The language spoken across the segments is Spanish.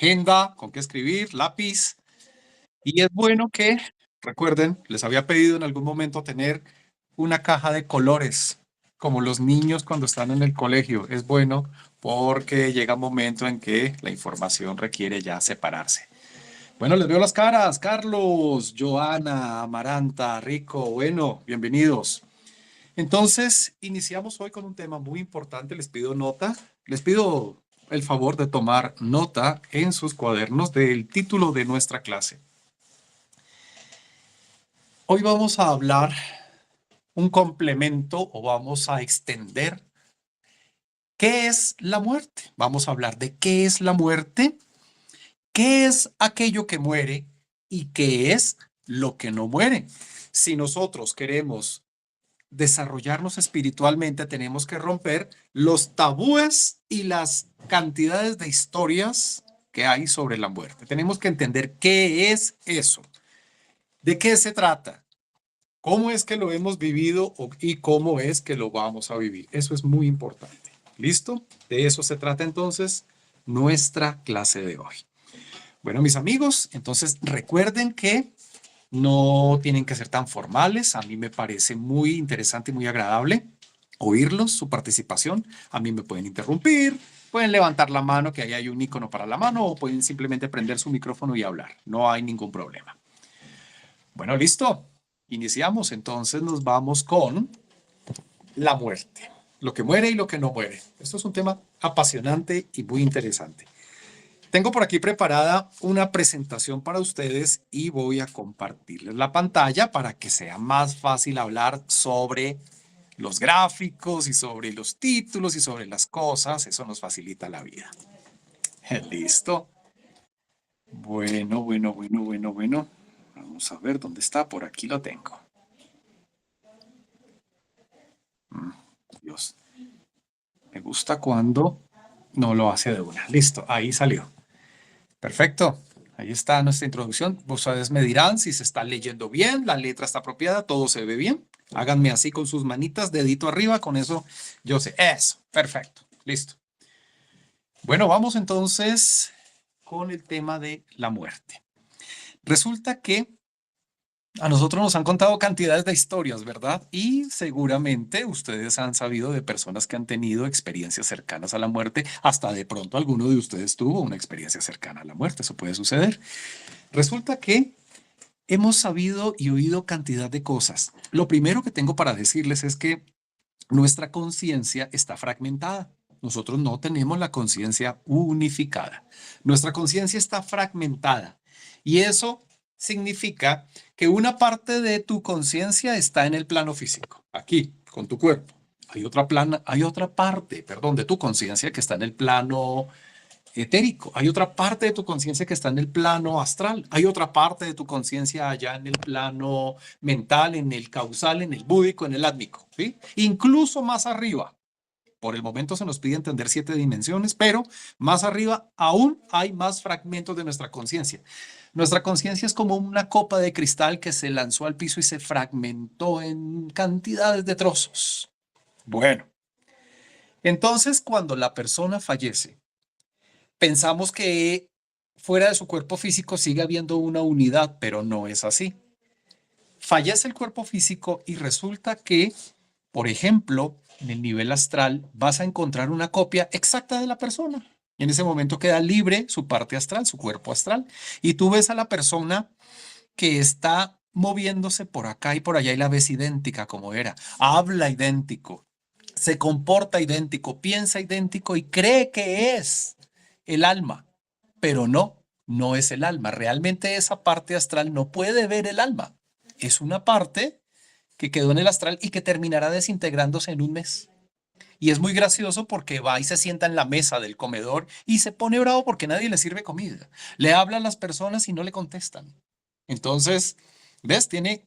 agenda, con qué escribir, lápiz. Y es bueno que, recuerden, les había pedido en algún momento tener una caja de colores, como los niños cuando están en el colegio. Es bueno porque llega un momento en que la información requiere ya separarse. Bueno, les veo las caras. Carlos, Joana, Amaranta, Rico. Bueno, bienvenidos. Entonces, iniciamos hoy con un tema muy importante. Les pido nota, les pido el favor de tomar nota en sus cuadernos del título de nuestra clase. Hoy vamos a hablar un complemento o vamos a extender qué es la muerte. Vamos a hablar de qué es la muerte, qué es aquello que muere y qué es lo que no muere. Si nosotros queremos desarrollarnos espiritualmente, tenemos que romper los tabúes y las cantidades de historias que hay sobre la muerte. Tenemos que entender qué es eso, de qué se trata, cómo es que lo hemos vivido y cómo es que lo vamos a vivir. Eso es muy importante. ¿Listo? De eso se trata entonces nuestra clase de hoy. Bueno, mis amigos, entonces recuerden que no tienen que ser tan formales. A mí me parece muy interesante y muy agradable oírlos, su participación. A mí me pueden interrumpir, pueden levantar la mano, que ahí hay un icono para la mano, o pueden simplemente prender su micrófono y hablar. No hay ningún problema. Bueno, listo. Iniciamos. Entonces nos vamos con la muerte. Lo que muere y lo que no muere. Esto es un tema apasionante y muy interesante. Tengo por aquí preparada una presentación para ustedes y voy a compartirles la pantalla para que sea más fácil hablar sobre los gráficos y sobre los títulos y sobre las cosas. Eso nos facilita la vida. Listo. Bueno. Vamos a ver dónde está. Por aquí lo tengo. Dios. Me gusta cuando no lo hace de una. Listo, ahí salió. Perfecto. Ahí está nuestra introducción. Ustedes me dirán si se está leyendo bien, la letra está apropiada, todo se ve bien. Háganme así con sus manitas, dedito arriba, con eso yo sé. Eso, perfecto. Listo. Bueno, vamos entonces con el tema de la muerte. Resulta que a nosotros nos han contado cantidades de historias, ¿verdad? Y seguramente ustedes han sabido de personas que han tenido experiencias cercanas a la muerte. Hasta de pronto alguno de ustedes tuvo una experiencia cercana a la muerte. Eso puede suceder. Resulta que hemos sabido y oído cantidad de cosas. Lo primero que tengo para decirles es que nuestra conciencia está fragmentada. Nosotros no tenemos la conciencia unificada. Nuestra conciencia está fragmentada. Y eso significa que una parte de tu conciencia está en el plano físico, aquí, con tu cuerpo. Hay otra parte, perdón, de tu conciencia que está en el plano etérico. Hay otra parte de tu conciencia que está en el plano astral. Hay otra parte de tu conciencia allá en el plano mental, en el causal, en el búdico, en el átmico, ¿sí? Incluso más arriba. Por el momento se nos pide entender 7 dimensiones, pero más arriba aún hay más fragmentos de nuestra conciencia. Nuestra conciencia es como una copa de cristal que se lanzó al piso y se fragmentó en cantidades de trozos. Bueno, entonces cuando la persona fallece, pensamos que fuera de su cuerpo físico sigue habiendo una unidad, pero no es así. Fallece el cuerpo físico y resulta que, por ejemplo, en el nivel astral vas a encontrar una copia exacta de la persona. Y en ese momento queda libre su parte astral, su cuerpo astral. Y tú ves a la persona que está moviéndose por acá y por allá y la ves idéntica como era. Habla idéntico, se comporta idéntico, piensa idéntico y cree que es el alma, pero no, no es el alma. Realmente esa parte astral no puede ver el alma. Es una parte que quedó en el astral y que terminará desintegrándose en un mes. Y es muy gracioso porque va y se sienta en la mesa del comedor y se pone bravo porque nadie le sirve comida. Le habla a las personas y no le contestan. Entonces, ¿ves? Tiene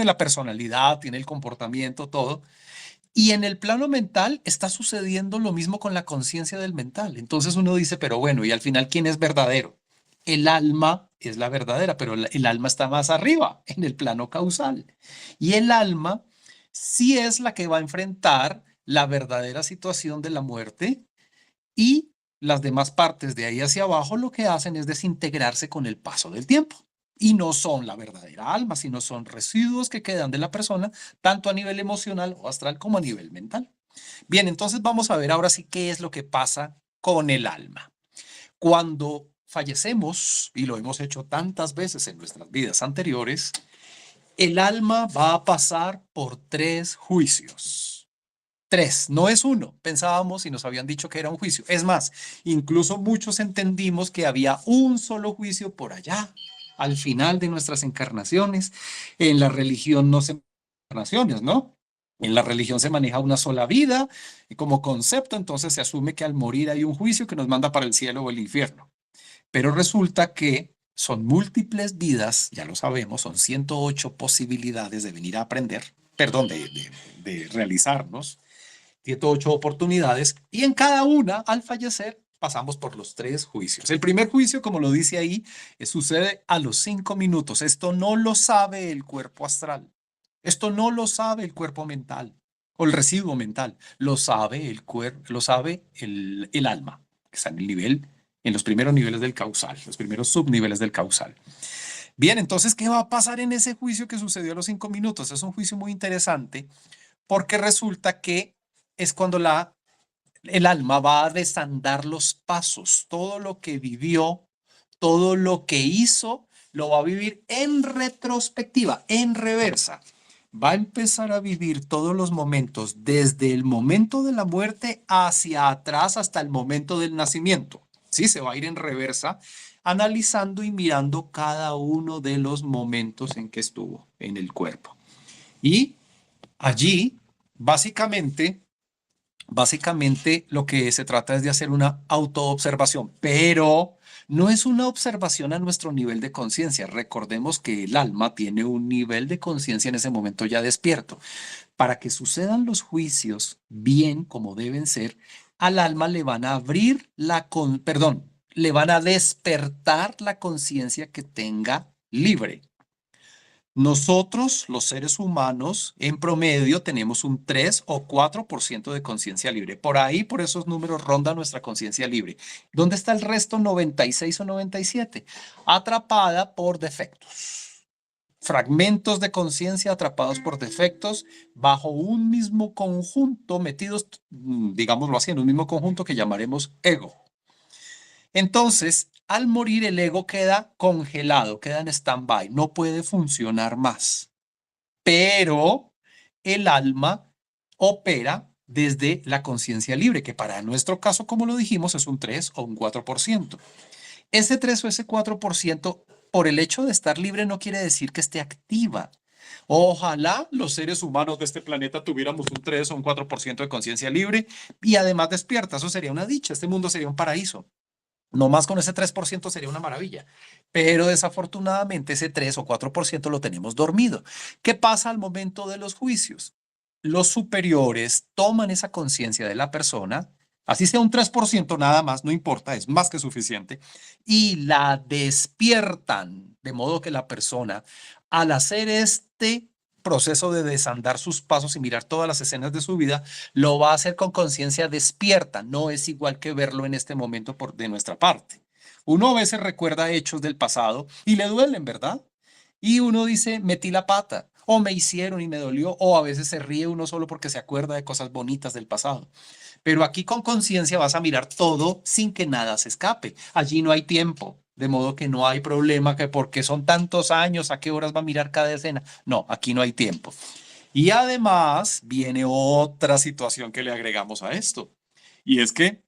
la personalidad, tiene el comportamiento, todo. Y en el plano mental está sucediendo lo mismo con la conciencia del mental. Entonces uno dice, pero bueno, y al final, ¿quién es verdadero? El alma es la verdadera, pero el alma está más arriba, en el plano causal. Y el alma sí es la que va a enfrentar la verdadera situación de la muerte y las demás partes de ahí hacia abajo lo que hacen es desintegrarse con el paso del tiempo. Y no son la verdadera alma, sino son residuos que quedan de la persona, tanto a nivel emocional o astral como a nivel mental. Bien, entonces vamos a ver ahora sí qué es lo que pasa con el alma. Cuando fallecemos, y lo hemos hecho tantas veces en nuestras vidas anteriores, el alma va a pasar por 3 juicios. 3, no es uno. Pensábamos y nos habían dicho que era un juicio. Es más, incluso muchos entendimos que había un solo juicio por allá, al final de nuestras encarnaciones. En la religión no se encarnaciones, ¿no? En la religión se maneja una sola vida y como concepto, entonces se asume que al morir hay un juicio que nos manda para el cielo o el infierno. Pero resulta que son múltiples vidas, ya lo sabemos, son 108 posibilidades de venir a aprender, perdón, de realizarnos, 108 oportunidades, y en cada una, al fallecer, pasamos por los 3 juicios. El primer juicio, como lo dice ahí, sucede a los 5 minutos. Esto no lo sabe el cuerpo astral. Esto no lo sabe el cuerpo mental o el residuo mental. Lo sabe el cuerpo, lo sabe el alma, que está en el nivel, en los primeros niveles del causal, los primeros subniveles del causal. Bien, entonces, ¿qué va a pasar en ese juicio que sucedió a los 5 minutos? Es un juicio muy interesante porque resulta que es cuando el alma va a desandar los pasos, todo lo que vivió, todo lo que hizo, lo va a vivir en retrospectiva, en reversa. Va a empezar a vivir todos los momentos, desde el momento de la muerte hacia atrás hasta el momento del nacimiento. Sí, se va a ir en reversa, analizando y mirando cada uno de los momentos en que estuvo en el cuerpo. Y allí, básicamente lo que se trata es de hacer una autoobservación, pero no es una observación a nuestro nivel de conciencia. Recordemos que el alma tiene un nivel de conciencia en ese momento ya despierto. Para que sucedan los juicios bien como deben ser, al alma le van a abrir le van a despertar la conciencia que tenga libre. Nosotros, los seres humanos, en promedio tenemos un 3 o 4% de conciencia libre. Por ahí, por esos números, ronda nuestra conciencia libre. ¿Dónde está el resto 96 o 97? Atrapada por defectos. Fragmentos de conciencia atrapados por defectos bajo un mismo conjunto, metidos, digámoslo así, en un mismo conjunto que llamaremos ego. Entonces, al morir el ego queda congelado, queda en stand-by, no puede funcionar más. Pero el alma opera desde la conciencia libre, que para nuestro caso, como lo dijimos, es un 3 o un 4%. Ese 3 o ese 4%, por el hecho de estar libre, no quiere decir que esté activa. Ojalá los seres humanos de este planeta tuviéramos un 3 o un 4% de conciencia libre y además despierta. Eso sería una dicha. Este mundo sería un paraíso. No más con ese 3% sería una maravilla, pero desafortunadamente ese 3 o 4% lo tenemos dormido. ¿Qué pasa al momento de los juicios? Los superiores toman esa conciencia de la persona, así sea un 3% nada más, no importa, es más que suficiente, y la despiertan, de modo que la persona, al hacer este proceso de desandar sus pasos y mirar todas las escenas de su vida, lo va a hacer con conciencia despierta. No es igual que verlo en este momento de nuestra parte. Uno a veces recuerda hechos del pasado y le duelen, ¿verdad? Y uno dice, metí la pata, o me hicieron y me dolió, o a veces se ríe uno solo porque se acuerda de cosas bonitas del pasado. Pero aquí con conciencia vas a mirar todo sin que nada se escape. Allí no hay tiempo. De modo que no hay problema que porque son tantos años, ¿a qué horas va a mirar cada escena? No, aquí no hay tiempo. Y además viene otra situación que le agregamos a esto. Y es que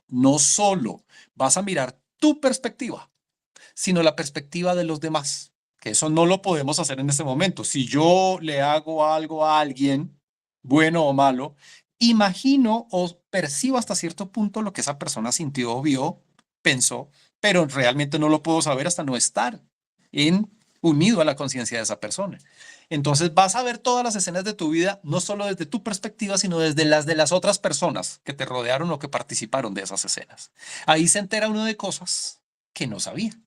no solo vas a mirar tu perspectiva, sino la perspectiva de los demás. Que eso no lo podemos hacer en este momento. Si yo le hago algo a alguien, bueno o malo, imagino o percibo hasta cierto punto lo que esa persona sintió, vio, pensó, pero realmente no lo puedo saber hasta no estar unido a la conciencia de esa persona. Entonces vas a ver todas las escenas de tu vida, no solo desde tu perspectiva, sino desde las de las otras personas que te rodearon o que participaron de esas escenas. Ahí se entera uno de cosas que no sabía.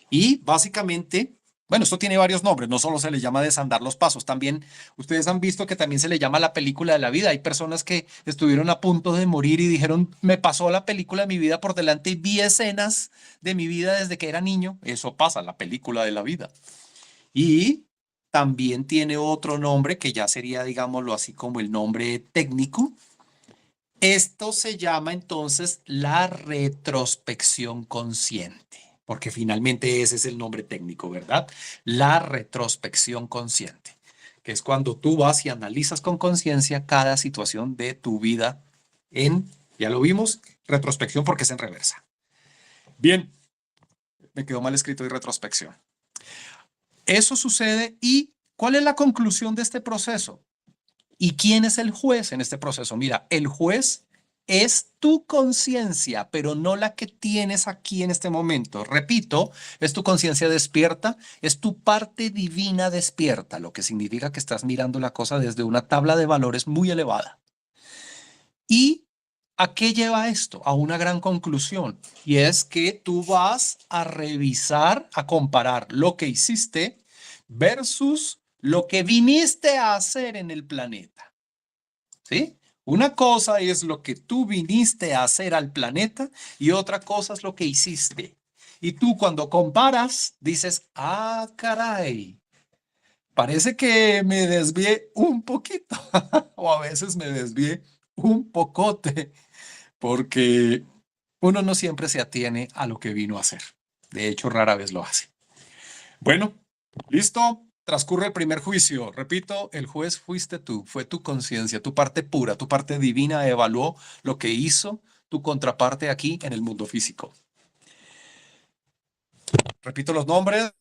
Y básicamente Bueno, esto tiene varios nombres, no solo se le llama desandar los pasos, también ustedes han visto que también se le llama la película de la vida. Hay personas que estuvieron a punto de morir y dijeron, me pasó la película de mi vida por delante y vi escenas de mi vida desde que era niño. Eso pasa, la película de la vida. Y también tiene otro nombre que ya sería, digámoslo así, como el nombre técnico. Esto se llama entonces la retrospección consciente, porque finalmente ese es el nombre técnico, ¿verdad? La retrospección consciente, que es cuando tú vas y analizas con conciencia cada situación de tu vida en, ya lo vimos, retrospección porque es en reversa. Bien, me quedó mal escrito y retrospección. Eso sucede y ¿cuál es la conclusión de este proceso? ¿Y quién es el juez en este proceso? Mira, el juez es tu conciencia, pero no la que tienes aquí en este momento. Repito, es tu conciencia despierta, es tu parte divina despierta, lo que significa que estás mirando la cosa desde una tabla de valores muy elevada. ¿Y a qué lleva esto? A una gran conclusión, y es que tú vas a revisar, a comparar lo que hiciste versus lo que viniste a hacer en el planeta. ¿Sí? Una cosa es lo que tú viniste a hacer al planeta y otra cosa es lo que hiciste. Y tú cuando comparas dices, ah, caray, parece que me desvié un poquito o a veces me desvié un pocote porque uno no siempre se atiene a lo que vino a hacer. De hecho, rara vez lo hace. Bueno, listo. Transcurre el primer juicio. Repito, el juez fuiste tú, fue tu conciencia, tu parte pura, tu parte divina evaluó lo que hizo tu contraparte aquí en el mundo físico. Repito los nombres.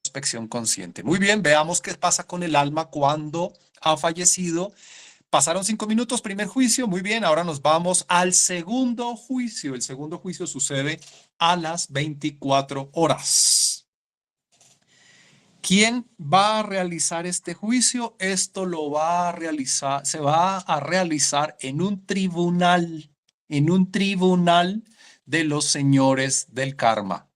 Inspección consciente. Muy bien, veamos qué pasa con el alma cuando ha fallecido. Pasaron 5 minutos, primer juicio. Muy bien, ahora nos vamos al segundo juicio. El segundo juicio sucede a las 24 horas. ¿Quién va a realizar este juicio? Esto lo va a realizar, se va a realizar en un tribunal de los señores del karma,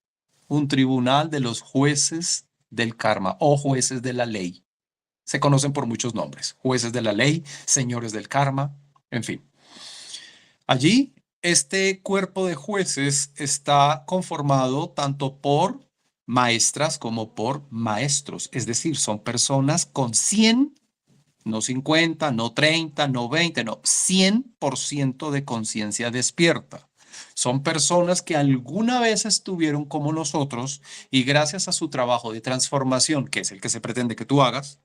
un tribunal de los jueces del karma o jueces de la ley. Se conocen por muchos nombres, jueces de la ley, señores del karma, en fin. Allí, este cuerpo de jueces está conformado tanto por maestras como por maestros, es decir, son personas con 100, no 50, no 30, no 20, no, 100% de conciencia despierta. Son personas que alguna vez estuvieron como nosotros y gracias a su trabajo de transformación, que es el que se pretende que tú hagas,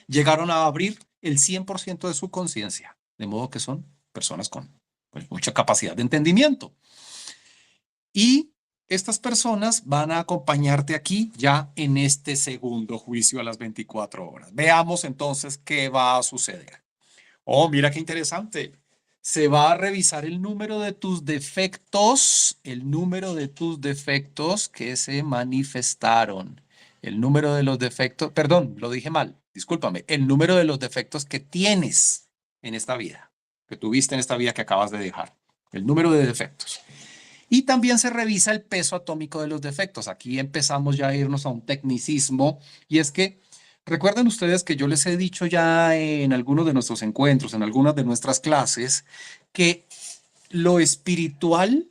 llegaron a abrir el 100% de su conciencia, de modo que son personas con pues, mucha capacidad de entendimiento. Y estas personas van a acompañarte aquí ya en este segundo juicio a las 24 horas. Veamos entonces qué va a suceder. Oh, mira qué interesante. Se va a revisar el número de tus defectos, el número de tus defectos que se manifestaron. El número de los defectos, perdón, lo dije mal, discúlpame, el número de los defectos que tienes en esta vida, que tuviste en esta vida que acabas de dejar. El número de defectos. Y también se revisa el peso atómico de los defectos. Aquí empezamos ya a irnos a un tecnicismo y es que recuerden ustedes que yo les he dicho ya en algunos de nuestros encuentros, en algunas de nuestras clases, que lo espiritual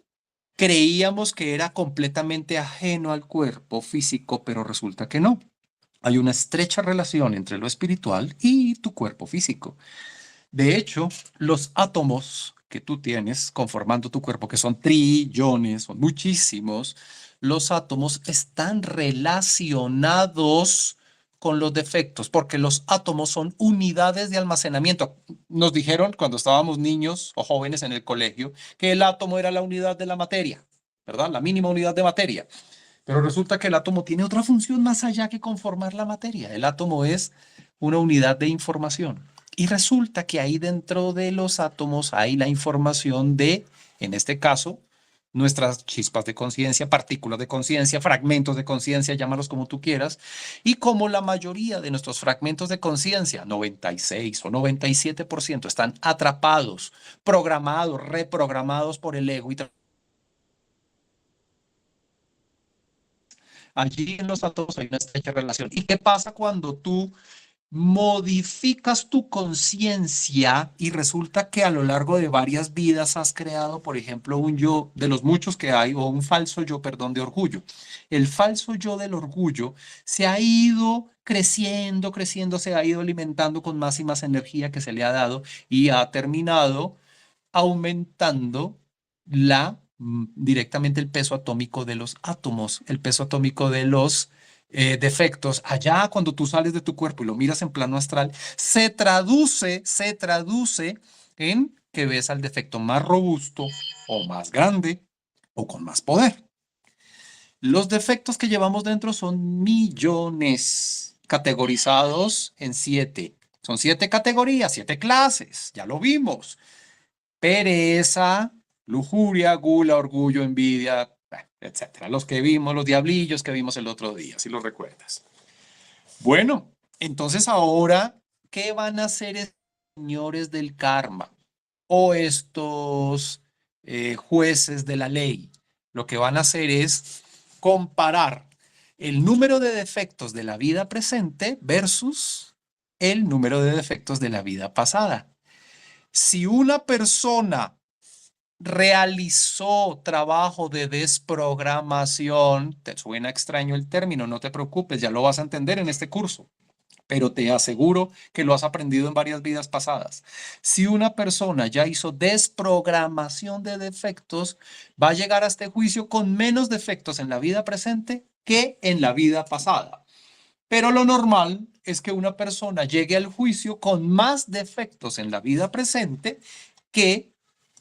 creíamos que era completamente ajeno al cuerpo físico, pero resulta que no. Hay una estrecha relación entre lo espiritual y tu cuerpo físico. De hecho, los átomos que tú tienes conformando tu cuerpo, que son trillones, son muchísimos, los átomos están relacionados con los defectos, porque los átomos son unidades de almacenamiento. Nos dijeron cuando estábamos niños o jóvenes en el colegio que el átomo era la unidad de la materia, ¿verdad? La mínima unidad de materia. Pero resulta que el átomo tiene otra función más allá que conformar la materia. El átomo es una unidad de información. Y resulta que ahí dentro de los átomos hay la información de, en este caso, nuestras chispas de conciencia, partículas de conciencia, fragmentos de conciencia, llámalos como tú quieras. Y como la mayoría de nuestros fragmentos de conciencia, 96 o 97%, están atrapados, programados, reprogramados por el ego y Allí en los átomos hay una estrecha relación. ¿Y qué pasa cuando tú modificas tu conciencia y resulta que a lo largo de varias vidas has creado, por ejemplo, un yo de los muchos que hay, o un falso yo, perdón, de orgullo? El falso yo del orgullo se ha ido creciendo, creciendo, se ha ido alimentando con más y más energía que se le ha dado y ha terminado aumentando directamente el peso atómico de los átomos, el peso atómico de los defectos. Allá cuando tú sales de tu cuerpo y lo miras en plano astral, se traduce en que ves al defecto más robusto o más grande o con más poder. Los defectos que llevamos dentro son millones, categorizados en 7. Son 7 categorías, 7 clases, ya lo vimos. Pereza, lujuria, gula, orgullo, envidia, etcétera. Los que vimos, los diablillos que vimos el otro día, si lo recuerdas. Bueno, entonces ahora, ¿qué van a hacer estos señores del karma o estos jueces de la ley? Lo que van a hacer es comparar el número de defectos de la vida presente versus el número de defectos de la vida pasada. Si una persona realizó trabajo de desprogramación, te suena extraño el término, no te preocupes, ya lo vas a entender en este curso, pero te aseguro que lo has aprendido en varias vidas pasadas. Si una persona ya hizo desprogramación de defectos, va a llegar a este juicio con menos defectos en la vida presente que en la vida pasada. Pero lo normal es que una persona llegue al juicio con más defectos en la vida presente que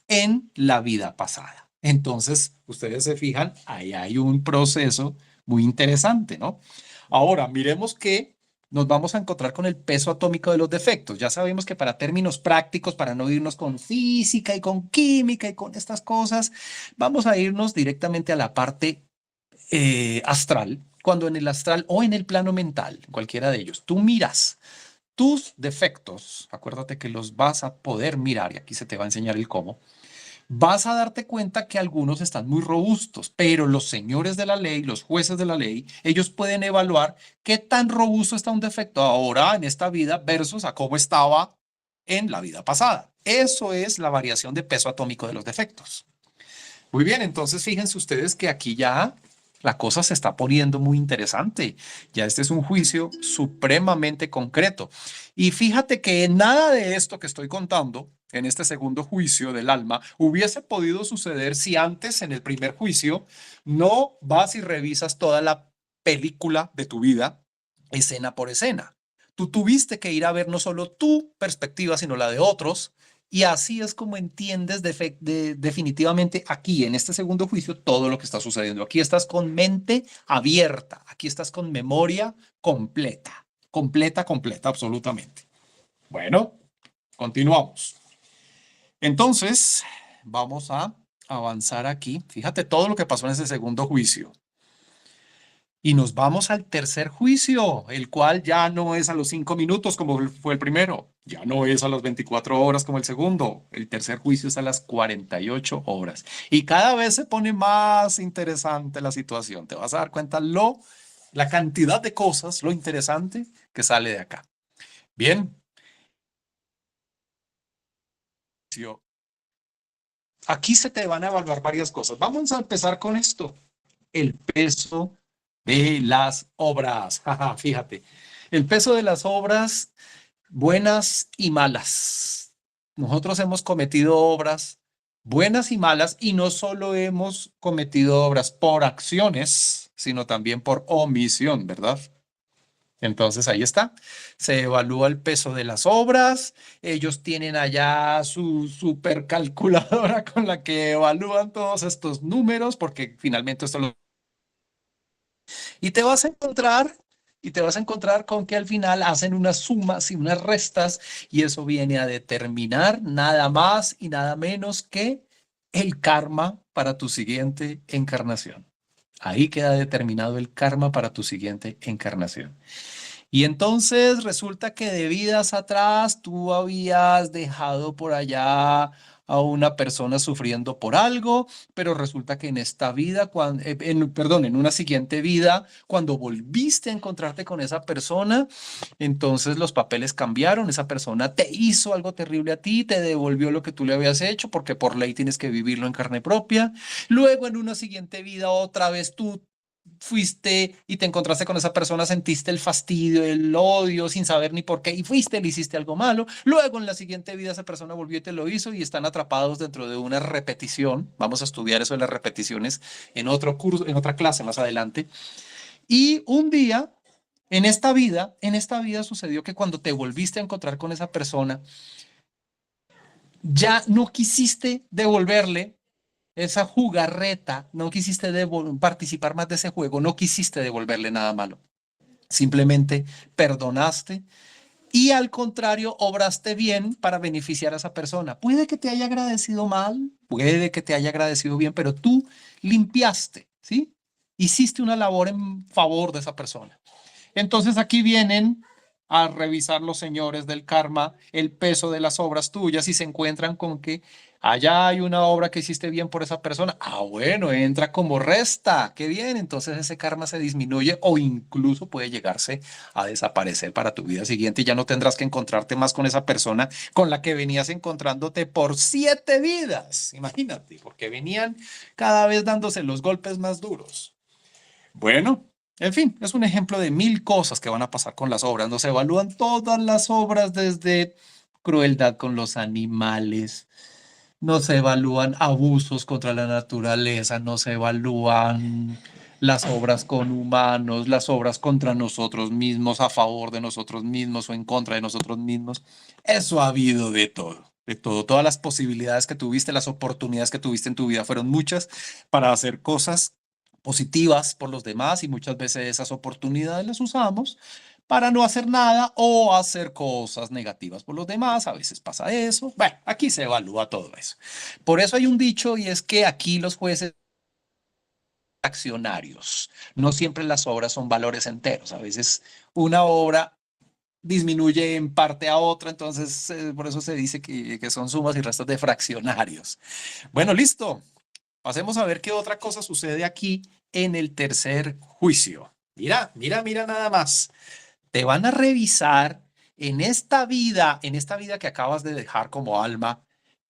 en la vida pasada. Entonces, ustedes se fijan, ahí hay un proceso muy interesante, ¿no? Ahora, miremos que nos vamos a encontrar con el peso atómico de los defectos. Ya sabemos que para términos prácticos, para no irnos con física y con química y con estas cosas, vamos a irnos directamente a la parte astral, cuando en el astral o en el plano mental, cualquiera de ellos, tú miras tus defectos, acuérdate que los vas a poder mirar y aquí se te va a enseñar el cómo. Vas a darte cuenta que algunos están muy robustos, pero los señores de la ley, los jueces de la ley, ellos pueden evaluar qué tan robusto está un defecto ahora en esta vida versus a cómo estaba en la vida pasada. Eso es la variación de peso atómico de los defectos. Muy bien, entonces fíjense ustedes que aquí ya la cosa se está poniendo muy interesante. Ya este es un juicio supremamente concreto. Y fíjate que nada de esto que estoy contando en este segundo juicio del alma hubiese podido suceder si antes, en el primer juicio, no vas y revisas toda la película de tu vida, escena por escena. Tú tuviste que ir a ver no solo tu perspectiva, sino la de otros, y así es como entiendes definitivamente aquí, en este segundo juicio, todo lo que está sucediendo. Aquí estás con mente abierta, aquí estás con memoria completa, completa, completa, absolutamente. Bueno, continuamos. Entonces, vamos a avanzar aquí. Fíjate todo lo que pasó en ese segundo juicio. Y nos vamos al tercer juicio, el cual ya no es a los 5 minutos como fue el primero, ya no es a las 24 horas como el segundo, el tercer juicio es a las 48 horas. Y cada vez se pone más interesante la situación, te vas a dar cuenta la cantidad de cosas, lo interesante que sale de acá. Bien. Aquí se te van a evaluar varias cosas. Vamos a empezar con esto, el peso de las obras. Fíjate, el peso de las obras buenas y malas. Nosotros hemos cometido obras buenas y malas y no solo hemos cometido obras por acciones, sino también por omisión, ¿verdad? Entonces ahí está, se evalúa el peso de las obras, ellos tienen allá su supercalculadora con la que evalúan todos estos números, porque finalmente esto lo... Y te vas a encontrar, y te vas a encontrar con que al final hacen unas sumas y unas restas, y eso viene a determinar nada más y nada menos que el karma para tu siguiente encarnación. Ahí queda determinado el karma para tu siguiente encarnación. Y entonces resulta que de vidas atrás tú habías dejado por allá a una persona sufriendo por algo, pero resulta que en esta vida, en una siguiente vida, cuando volviste a encontrarte con esa persona, entonces los papeles cambiaron, esa persona te hizo algo terrible a ti, te devolvió lo que tú le habías hecho, porque por ley tienes que vivirlo en carne propia. Luego en una siguiente vida, otra vez tú fuiste y te encontraste con esa persona, sentiste el fastidio, el odio sin saber ni por qué y fuiste, le hiciste algo malo. Luego en la siguiente vida esa persona volvió y te lo hizo y están atrapados dentro de una repetición. Vamos a estudiar eso de las repeticiones en otro curso, en otra clase más adelante. Y un día, en esta vida sucedió que cuando te volviste a encontrar con esa persona, ya no quisiste devolverle esa jugarreta, no quisiste participar más de ese juego, no quisiste devolverle nada malo. Simplemente perdonaste y al contrario, obraste bien para beneficiar a esa persona. Puede que te haya agradecido mal, puede que te haya agradecido bien, pero tú limpiaste, ¿sí? Hiciste una labor en favor de esa persona. Entonces aquí vienen a revisar los señores del karma el peso de las obras tuyas y se encuentran con que allá hay una obra que hiciste bien por esa persona. Ah, bueno, entra como resta. Qué bien. Entonces ese karma se disminuye o incluso puede llegarse a desaparecer para tu vida siguiente y ya no tendrás que encontrarte más con esa persona con la que venías encontrándote por 7 vidas. Imagínate, porque venían cada vez dándose los golpes más duros. Bueno, en fin, es un ejemplo de 1000 cosas que van a pasar con las obras. No se evalúan todas las obras desde crueldad con los animales, no se evalúan abusos contra la naturaleza, no se evalúan las obras con humanos, las obras contra nosotros mismos, a favor de nosotros mismos o en contra de nosotros mismos. Eso ha habido de todo. De todo, todas las posibilidades que tuviste, las oportunidades que tuviste en tu vida fueron muchas para hacer cosas positivas por los demás y muchas veces esas oportunidades las usamos para no hacer nada o hacer cosas negativas por los demás. A veces pasa eso. Bueno, aquí se evalúa todo eso. Por eso hay un dicho y es que aquí los jueces accionarios, no siempre las obras son valores enteros. A veces una obra disminuye en parte a otra, entonces por eso se dice que son sumas y restas de fraccionarios. Bueno, listo. Pasemos a ver qué otra cosa sucede aquí en el tercer juicio. Mira, mira, mira nada más. Te van a revisar en esta vida que acabas de dejar como alma,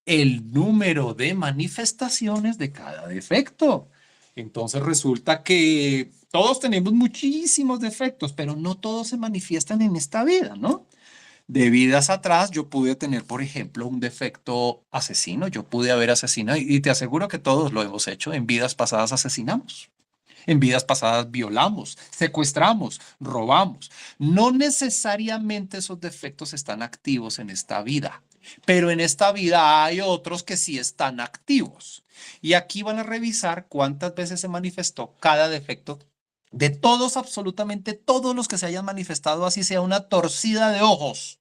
el número de manifestaciones de cada defecto. Entonces resulta que todos tenemos muchísimos defectos, pero no todos se manifiestan en esta vida, ¿no? De vidas atrás yo pude tener, por ejemplo, un defecto asesino, yo pude haber asesinado y te aseguro que todos lo hemos hecho. En vidas pasadas asesinamos, en vidas pasadas violamos, secuestramos, robamos. No necesariamente esos defectos están activos en esta vida, pero en esta vida hay otros que sí están activos. Y aquí van a revisar cuántas veces se manifestó cada defecto de todos, absolutamente todos los que se hayan manifestado, así sea una torcida de ojos,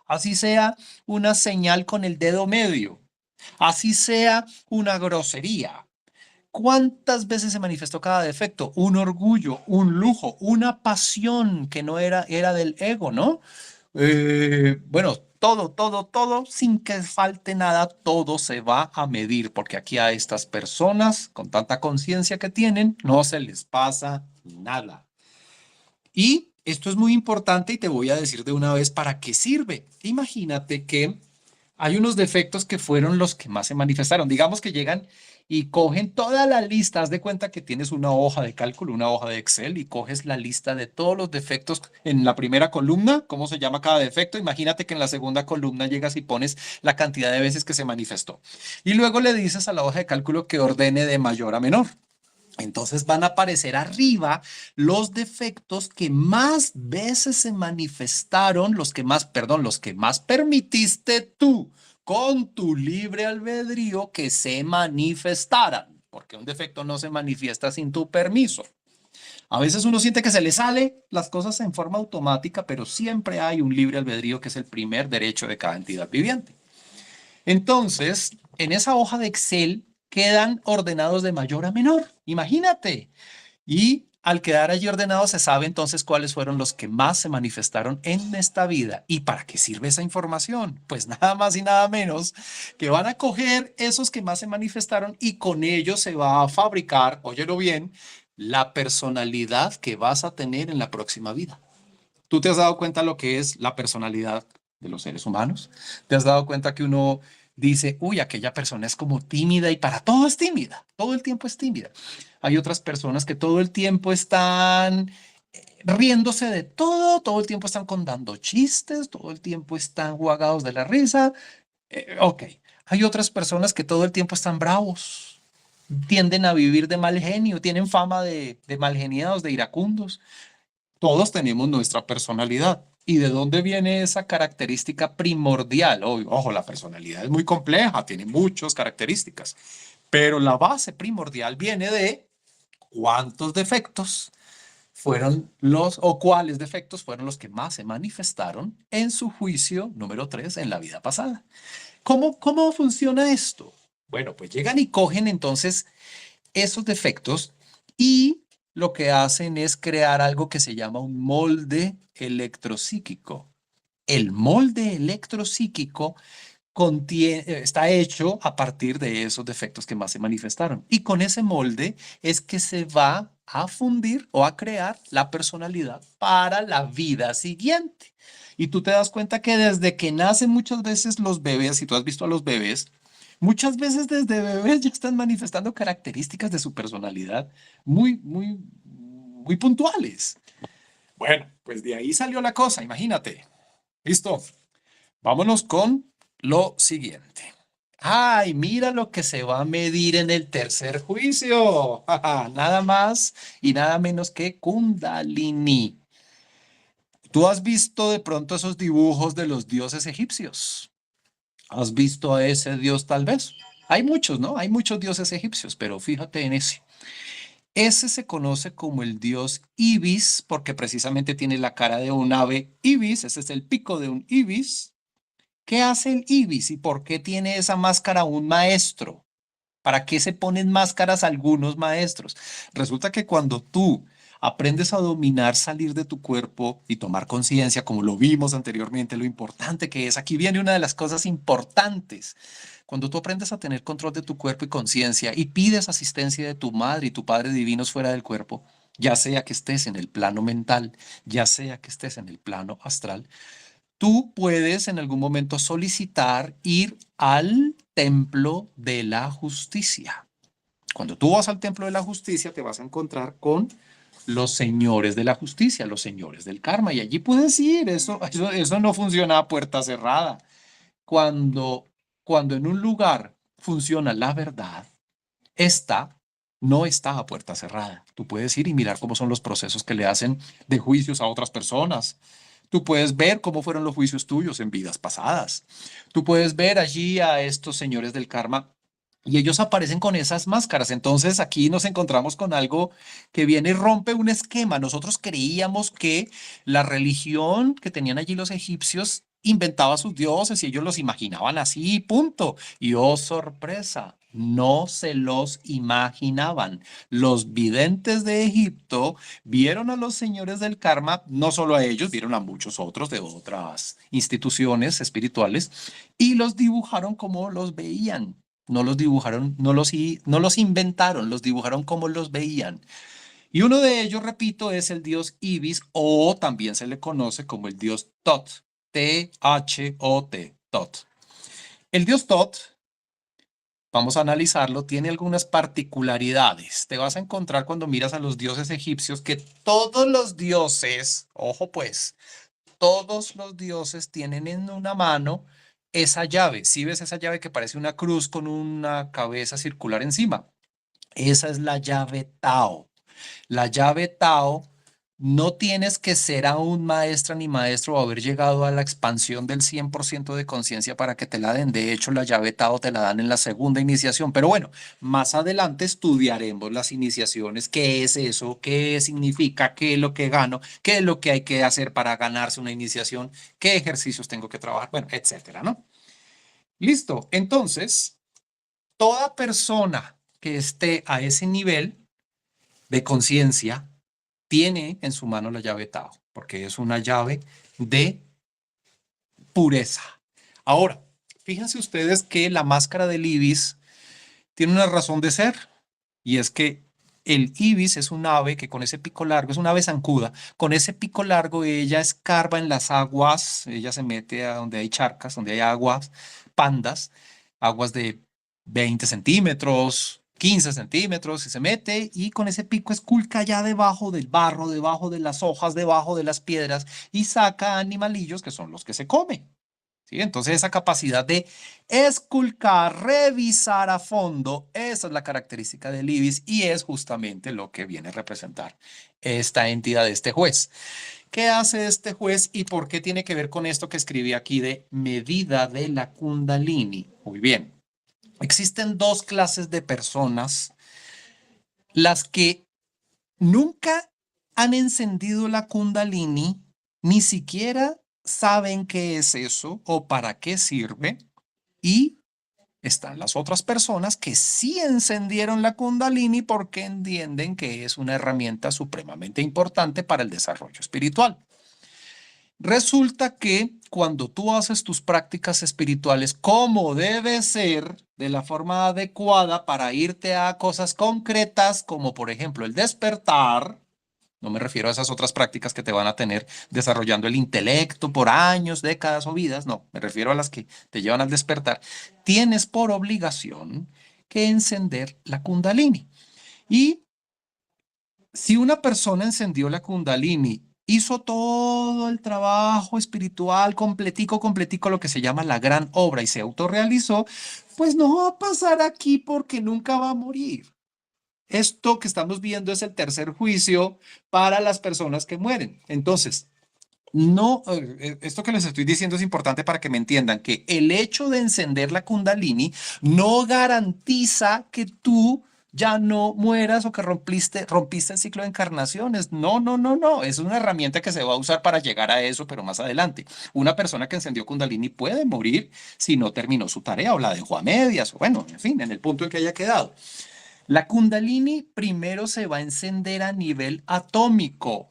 así sea una señal con el dedo medio, así sea una grosería. ¿Cuántas veces se manifestó cada defecto? Un orgullo, un lujo, una pasión que no era del ego, ¿no? Bueno, todo, todo, todo, sin que falte nada, todo se va a medir, porque aquí a estas personas, con tanta conciencia que tienen, no se les pasa nada. Y esto es muy importante y te voy a decir de una vez para qué sirve. Imagínate que hay unos defectos que fueron los que más se manifestaron. Digamos que llegan y cogen toda la lista. Haz de cuenta que tienes una hoja de cálculo, una hoja de Excel y coges la lista de todos los defectos en la primera columna, cómo se llama cada defecto. Imagínate que en la segunda columna llegas y pones la cantidad de veces que se manifestó. Y luego le dices a la hoja de cálculo que ordene de mayor a menor. Entonces van a aparecer arriba los defectos que más veces se manifestaron, los que más permitiste tú con tu libre albedrío que se manifestaran, porque un defecto no se manifiesta sin tu permiso. A veces uno siente que se le sale las cosas en forma automática, pero siempre hay un libre albedrío que es el primer derecho de cada entidad viviente. Entonces, en esa hoja de Excel quedan ordenados de mayor a menor. Imagínate. Y Al quedar allí ordenado, se sabe entonces cuáles fueron los que más se manifestaron en esta vida. ¿Y para qué sirve esa información? Pues nada más y nada menos que van a coger esos que más se manifestaron y con ellos se va a fabricar, óyelo bien, la personalidad que vas a tener en la próxima vida. ¿Tú te has dado cuenta lo que es la personalidad de los seres humanos? ¿Te has dado cuenta que uno dice, uy, aquella persona es como tímida y para todo es tímida, todo el tiempo es tímida? Hay otras personas que todo el tiempo están riéndose de todo, todo el tiempo están contando chistes, todo el tiempo están jugados de la risa. Ok, hay otras personas que todo el tiempo están bravos, tienden a vivir de mal genio, tienen fama de malgeniados, de iracundos. Todos tenemos nuestra personalidad. ¿Y de dónde viene esa característica primordial? Ojo, la personalidad es muy compleja, tiene muchas características, pero la base primordial viene de cuántos defectos fueron los o cuáles defectos fueron los que más se manifestaron en su juicio número 3 en la vida pasada. ¿Cómo funciona esto? Bueno, pues llegan y cogen entonces esos defectos y lo que hacen es crear algo que se llama un molde electropsíquico. El molde electropsíquico está hecho a partir de esos defectos que más se manifestaron. Y con ese molde es que se va a fundir o a crear la personalidad para la vida siguiente. Y tú te das cuenta que desde que nacen muchas veces los bebés, si tú has visto a los bebés, muchas veces desde bebés ya están manifestando características de su personalidad muy puntuales. Bueno, pues de ahí salió la cosa, imagínate. ¿Listo? Vámonos con lo siguiente. Ay, mira lo que se va a medir en el tercer juicio. Nada más y nada menos que Kundalini. ¿Tú has visto de pronto esos dibujos de los dioses egipcios? ¿Has visto a ese dios tal vez? Hay muchos, ¿no? Hay muchos dioses egipcios, pero fíjate en ese. Ese se conoce como el dios Ibis porque precisamente tiene la cara de un ave ibis, ese es el pico de un ibis. ¿Qué hace el ibis y por qué tiene esa máscara un maestro? ¿Para qué se ponen máscaras algunos maestros? Resulta que cuando tú aprendes a dominar, salir de tu cuerpo y tomar conciencia, como lo vimos anteriormente, lo importante que es, aquí viene una de las cosas importantes. Cuando tú aprendes a tener control de tu cuerpo y conciencia y pides asistencia de tu madre y tu padre divinos fuera del cuerpo, ya sea que estés en el plano mental, ya sea que estés en el plano astral, tú puedes en algún momento solicitar ir al templo de la justicia. Cuando tú vas al templo de la justicia, te vas a encontrar con los señores de la justicia, los señores del karma, y allí puedes ir. Eso no funciona a puerta cerrada. Cuando, cuando en un lugar funciona la verdad, esta no está a puerta cerrada. Tú puedes ir y mirar cómo son los procesos que le hacen de juicios a otras personas. Tú puedes ver cómo fueron los juicios tuyos en vidas pasadas. Tú puedes ver allí a estos señores del karma y ellos aparecen con esas máscaras. Entonces aquí nos encontramos con algo que viene y rompe un esquema. Nosotros creíamos que la religión que tenían allí los egipcios inventaba sus dioses y ellos los imaginaban así, punto. Y oh, sorpresa, no se los imaginaban. Los videntes de Egipto vieron a los señores del karma, no solo a ellos, vieron a muchos otros de otras instituciones espirituales y los dibujaron como los veían. No los dibujaron, no los inventaron, los dibujaron como los veían. Y uno de ellos, repito, es el dios Ibis o también se le conoce como el dios Tot, T-H-O-T, Tot. El dios Tot, vamos a analizarlo, tiene algunas particularidades. Te vas a encontrar cuando miras a los dioses egipcios que todos los dioses, ojo pues, todos los dioses tienen en una mano esa llave. Si ves esa llave que parece una cruz con una cabeza circular encima, esa es la llave Tao. La llave Tao, no tienes que ser aún maestra ni maestro o haber llegado a la expansión del 100% de conciencia para que te la den. De hecho, la llave Tao te la dan en la segunda iniciación. Pero bueno, más adelante estudiaremos las iniciaciones, qué es eso, qué significa, qué es lo que gano, qué es lo que hay que hacer para ganarse una iniciación, qué ejercicios tengo que trabajar, bueno, etcétera, ¿no? Listo. Entonces, toda persona que esté a ese nivel de conciencia tiene en su mano la llave Tao, porque es una llave de pureza. Ahora, fíjense ustedes que la máscara del ibis tiene una razón de ser, y es que el ibis es un ave que con ese pico largo, es un ave zancuda, con ese pico largo ella escarba en las aguas, ella se mete a donde hay charcas, donde hay aguas, pandas, aguas de 20 centímetros, 15 centímetros, y se mete y con ese pico esculca allá debajo del barro, debajo de las hojas, debajo de las piedras y saca animalillos que son los que se comen. ¿Sí? Entonces esa capacidad de esculcar, revisar a fondo, esa es la característica del IBIS y es justamente lo que viene a representar esta entidad de este juez. ¿Qué hace este juez y por qué tiene que ver con esto que escribí aquí de medida de la Kundalini? Muy bien, existen dos clases de personas, las que nunca han encendido la Kundalini, ni siquiera saben qué es eso o para qué sirve. Y están las otras personas que sí encendieron la Kundalini porque entienden que es una herramienta supremamente importante para el desarrollo espiritual. Resulta que cuando tú haces tus prácticas espirituales como debe ser, de la forma adecuada para irte a cosas concretas, como por ejemplo el despertar, no me refiero a esas otras prácticas que te van a tener desarrollando el intelecto por años, décadas o vidas, no, me refiero a las que te llevan al despertar. Tienes por obligación que encender la Kundalini. Y si una persona encendió la Kundalini, hizo todo el trabajo espiritual completico, completico, lo que se llama la gran obra y se autorrealizó, pues no va a pasar aquí porque nunca va a morir. Esto que estamos viendo es el tercer juicio para las personas que mueren. Entonces, no, esto que les estoy diciendo es importante para que me entiendan que el hecho de encender la Kundalini no garantiza que tú ya no mueras o que rompiste el ciclo de encarnaciones. No, no, no, no. Es una herramienta que se va a usar para llegar a eso, pero más adelante. Una persona que encendió Kundalini puede morir si no terminó su tarea o la dejó a medias, o bueno, en fin, en el punto en que haya quedado. La Kundalini primero se va a encender a nivel atómico.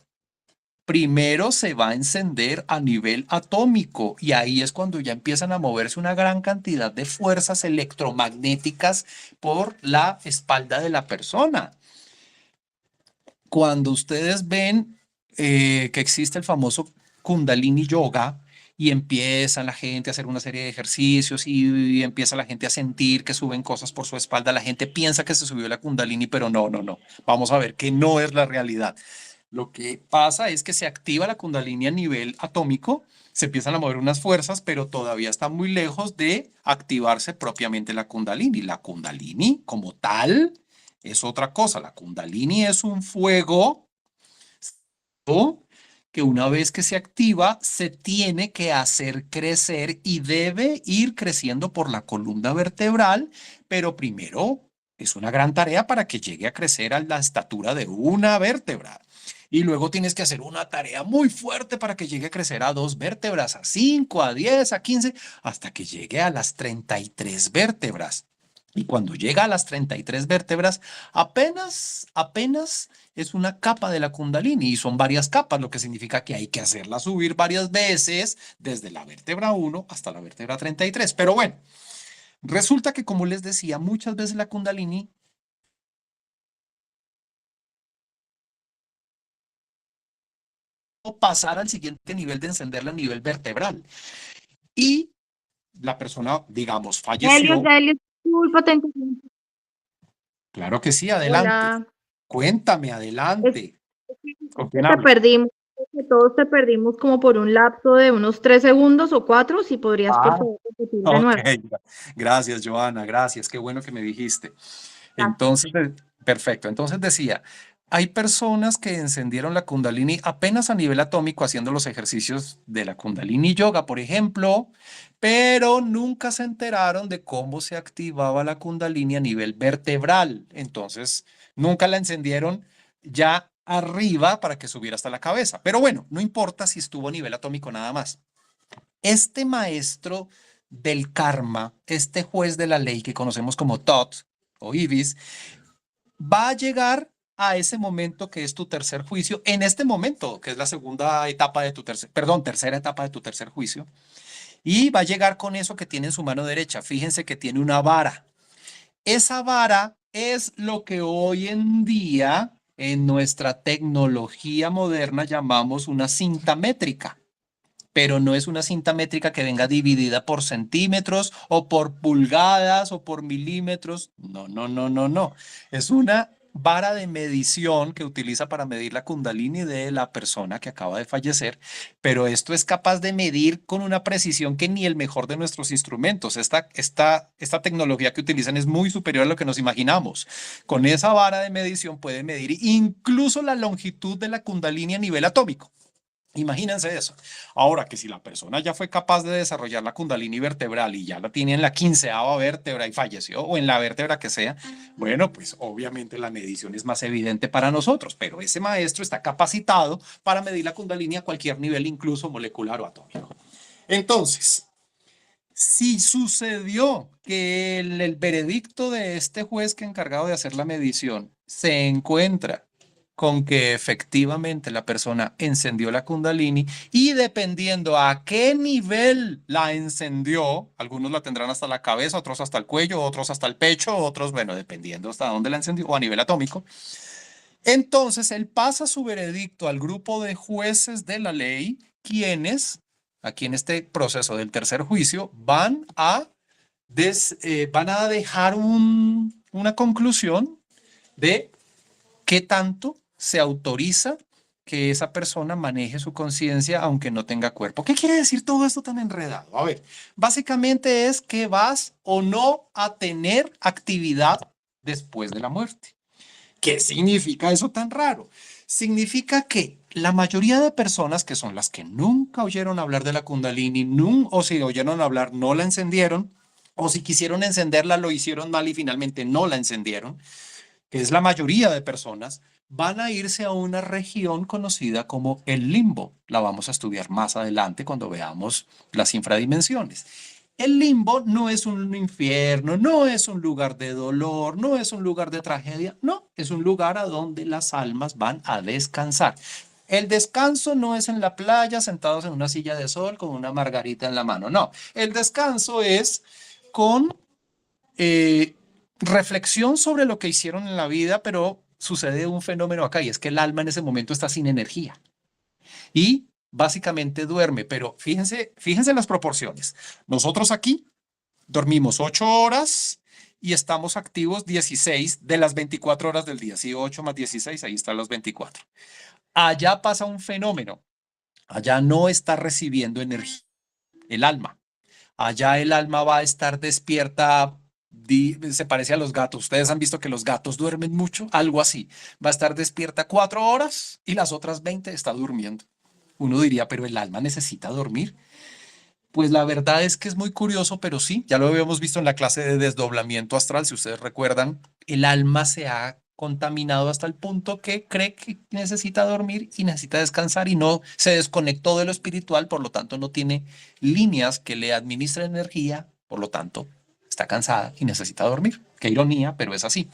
Primero se va a encender a nivel atómico y ahí es cuando ya empiezan a moverse una gran cantidad de fuerzas electromagnéticas por la espalda de la persona. Cuando ustedes ven que existe el famoso Kundalini Yoga y empieza la gente a hacer una serie de ejercicios y empieza la gente a sentir que suben cosas por su espalda, la gente piensa que se subió la Kundalini, pero no, no, no. Vamos a ver que no es la realidad. Lo que pasa es que se activa la Kundalini a nivel atómico, se empiezan a mover unas fuerzas, pero todavía está muy lejos de activarse propiamente la Kundalini. La Kundalini como tal es otra cosa. La Kundalini es un fuego que una vez que se activa, se tiene que hacer crecer y debe ir creciendo por la columna vertebral, pero primero es una gran tarea para que llegue a crecer a la estatura de una vértebra. Y luego tienes que hacer una tarea muy fuerte para que llegue a crecer a 2 vértebras, a 5, a 10, a 15, hasta que llegue a las 33 vértebras. Y cuando llega a las 33 vértebras, apenas es una capa de la Kundalini y son varias capas, lo que significa que hay que hacerla subir varias veces desde la vértebra 1 hasta la vértebra 33. Pero bueno, resulta que como les decía, muchas veces la Kundalini pasar al siguiente nivel de encenderla a nivel vertebral. Y la persona, digamos, Helios, falleció. Helios, disculpa, te interrumpo. Claro que sí, adelante. Hola. Cuéntame, Es adelante. ¿Con que quién te hablo? perdimos, que todos te perdimos como por un lapso de unos 3 segundos o 4, si podrías por Ah, favor repetir de ok. nuevo. Gracias, Joana. Gracias. Qué bueno que me dijiste. Gracias. Entonces, perfecto. Entonces decía, hay personas que encendieron la Kundalini apenas a nivel atómico haciendo los ejercicios de la Kundalini Yoga, por ejemplo, pero nunca se enteraron de cómo se activaba la Kundalini a nivel vertebral. Entonces, nunca la encendieron ya arriba para que subiera hasta la cabeza. Pero bueno, no importa si estuvo a nivel atómico nada más. Este maestro del karma, este juez de la ley que conocemos como Thoth o Ibis, va a llegar a ese momento que es tu tercer juicio, en este momento, que es la segunda etapa de tu tercera etapa de tu tercer juicio, y va a llegar con eso que tiene en su mano derecha. Fíjense que tiene una vara. Esa vara es lo que hoy en día en nuestra tecnología moderna llamamos una cinta métrica, pero no es una cinta métrica que venga dividida por centímetros o por pulgadas o por milímetros. No, no, no, no, no. Es una vara de medición que utiliza para medir la Kundalini de la persona que acaba de fallecer, pero esto es capaz de medir con una precisión que ni el mejor de nuestros instrumentos. Esta tecnología que utilizan es muy superior a lo que nos imaginamos. Con esa vara de medición puede medir incluso la longitud de la Kundalini a nivel atómico. Imagínense eso. Ahora que si la persona ya fue capaz de desarrollar la Kundalini vertebral y ya la tiene en la 15ª vértebra y falleció, o en la vértebra que sea, bueno, pues obviamente la medición es más evidente para nosotros, pero ese maestro está capacitado para medir la Kundalini a cualquier nivel, incluso molecular o atómico. Entonces, si sucedió que el veredicto de este juez que encargado de hacer la medición se encuentra con que efectivamente la persona encendió la Kundalini y dependiendo a qué nivel la encendió, algunos la tendrán hasta la cabeza, otros hasta el cuello, otros hasta el pecho, otros, bueno, dependiendo hasta dónde la encendió o a nivel atómico. Entonces él pasa su veredicto al grupo de jueces de la ley, quienes, aquí en este proceso del tercer juicio, van a dejar una conclusión de qué tanto se autoriza que esa persona maneje su conciencia aunque no tenga cuerpo. ¿Qué quiere decir todo esto tan enredado? A ver, básicamente es que vas o no a tener actividad después de la muerte. ¿Qué significa eso tan raro? Significa que la mayoría de personas que son las que nunca oyeron hablar de la Kundalini, o si oyeron hablar no la encendieron, o si quisieron encenderla lo hicieron mal y finalmente no la encendieron, que es la mayoría de personas, van a irse a una región conocida como el limbo. La vamos a estudiar más adelante cuando veamos las infradimensiones. El limbo no es un infierno, no es un lugar de dolor, no es un lugar de tragedia, no, es un lugar a donde las almas van a descansar. El descanso no es en la playa sentados en una silla de sol con una margarita en la mano, no. El descanso es con reflexión sobre lo que hicieron en la vida, pero sucede un fenómeno acá y es que el alma en ese momento está sin energía y básicamente duerme, pero fíjense las proporciones. Nosotros aquí dormimos 8 horas y estamos activos 16 de las 24 horas del día. Sí, 8 más 16, ahí están las 24. Allá pasa un fenómeno. Allá no está recibiendo energía el alma. Allá el alma va a estar despierta, se parece a los gatos. Ustedes han visto que los gatos duermen mucho, algo así. Va a estar despierta 4 horas y las otras 20 está durmiendo. Uno diría, pero el alma necesita dormir. Pues la verdad es que es muy curioso, pero sí, ya lo habíamos visto en la clase de desdoblamiento astral, si ustedes recuerdan, el alma se ha contaminado hasta el punto que cree que necesita dormir y necesita descansar y no se desconectó de lo espiritual, por lo tanto no tiene líneas que le administren energía, por lo tanto está cansada y necesita dormir. Qué ironía, pero es así.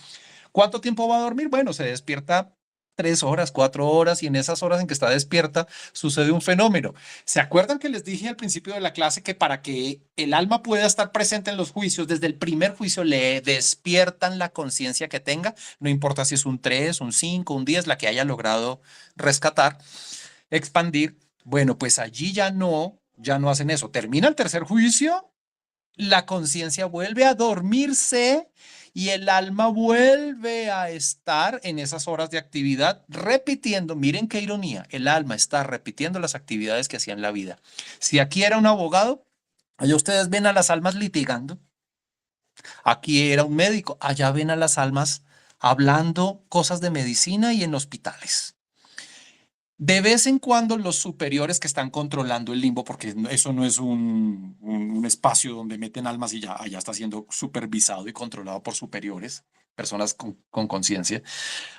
¿Cuánto tiempo va a dormir? Bueno, se despierta 3 horas, 4 horas y en esas horas en que está despierta sucede un fenómeno. ¿Se acuerdan que les dije al principio de la clase que para que el alma pueda estar presente en los juicios, desde el primer juicio le despiertan la conciencia que tenga? No importa si es un 3, un 5, un 10, la que haya logrado rescatar, expandir. Bueno, pues allí ya no hacen eso. Termina el tercer juicio, la conciencia vuelve a dormirse y el alma vuelve a estar en esas horas de actividad repitiendo. Miren qué ironía, el alma está repitiendo las actividades que hacía en la vida. Si aquí era un abogado, allá ustedes ven a las almas litigando. Aquí era un médico, allá ven a las almas hablando cosas de medicina y en hospitales. De vez en cuando los superiores que están controlando el limbo, porque eso no es un espacio donde meten almas y ya allá está siendo supervisado y controlado por superiores, personas con conciencia,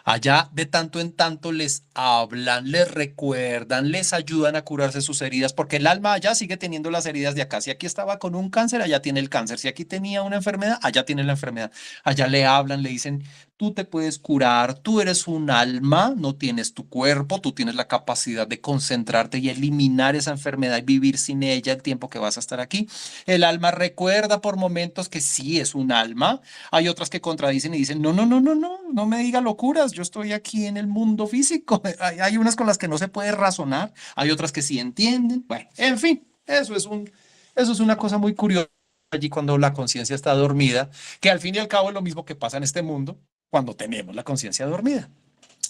allá de tanto en tanto les hablan, les recuerdan, les ayudan a curarse sus heridas, porque el alma allá sigue teniendo las heridas de acá. Si aquí estaba con un cáncer, allá tiene el cáncer. Si aquí tenía una enfermedad, allá tiene la enfermedad. Allá le hablan, le dicen, tú te puedes curar, tú eres un alma, no tienes tu cuerpo, tú tienes la capacidad de concentrarte y eliminar esa enfermedad y vivir sin ella el tiempo que vas a estar aquí. El alma recuerda por momentos que sí es un alma. Hay otras que contradicen y dicen, no, no, no, no, no, no me diga locuras, yo estoy aquí en el mundo físico. Hay unas con las que no se puede razonar, hay otras que sí entienden. Bueno, en fin, eso es una cosa muy curiosa allí cuando la conciencia está dormida, que al fin y al cabo es lo mismo que pasa en este mundo cuando tenemos la conciencia dormida.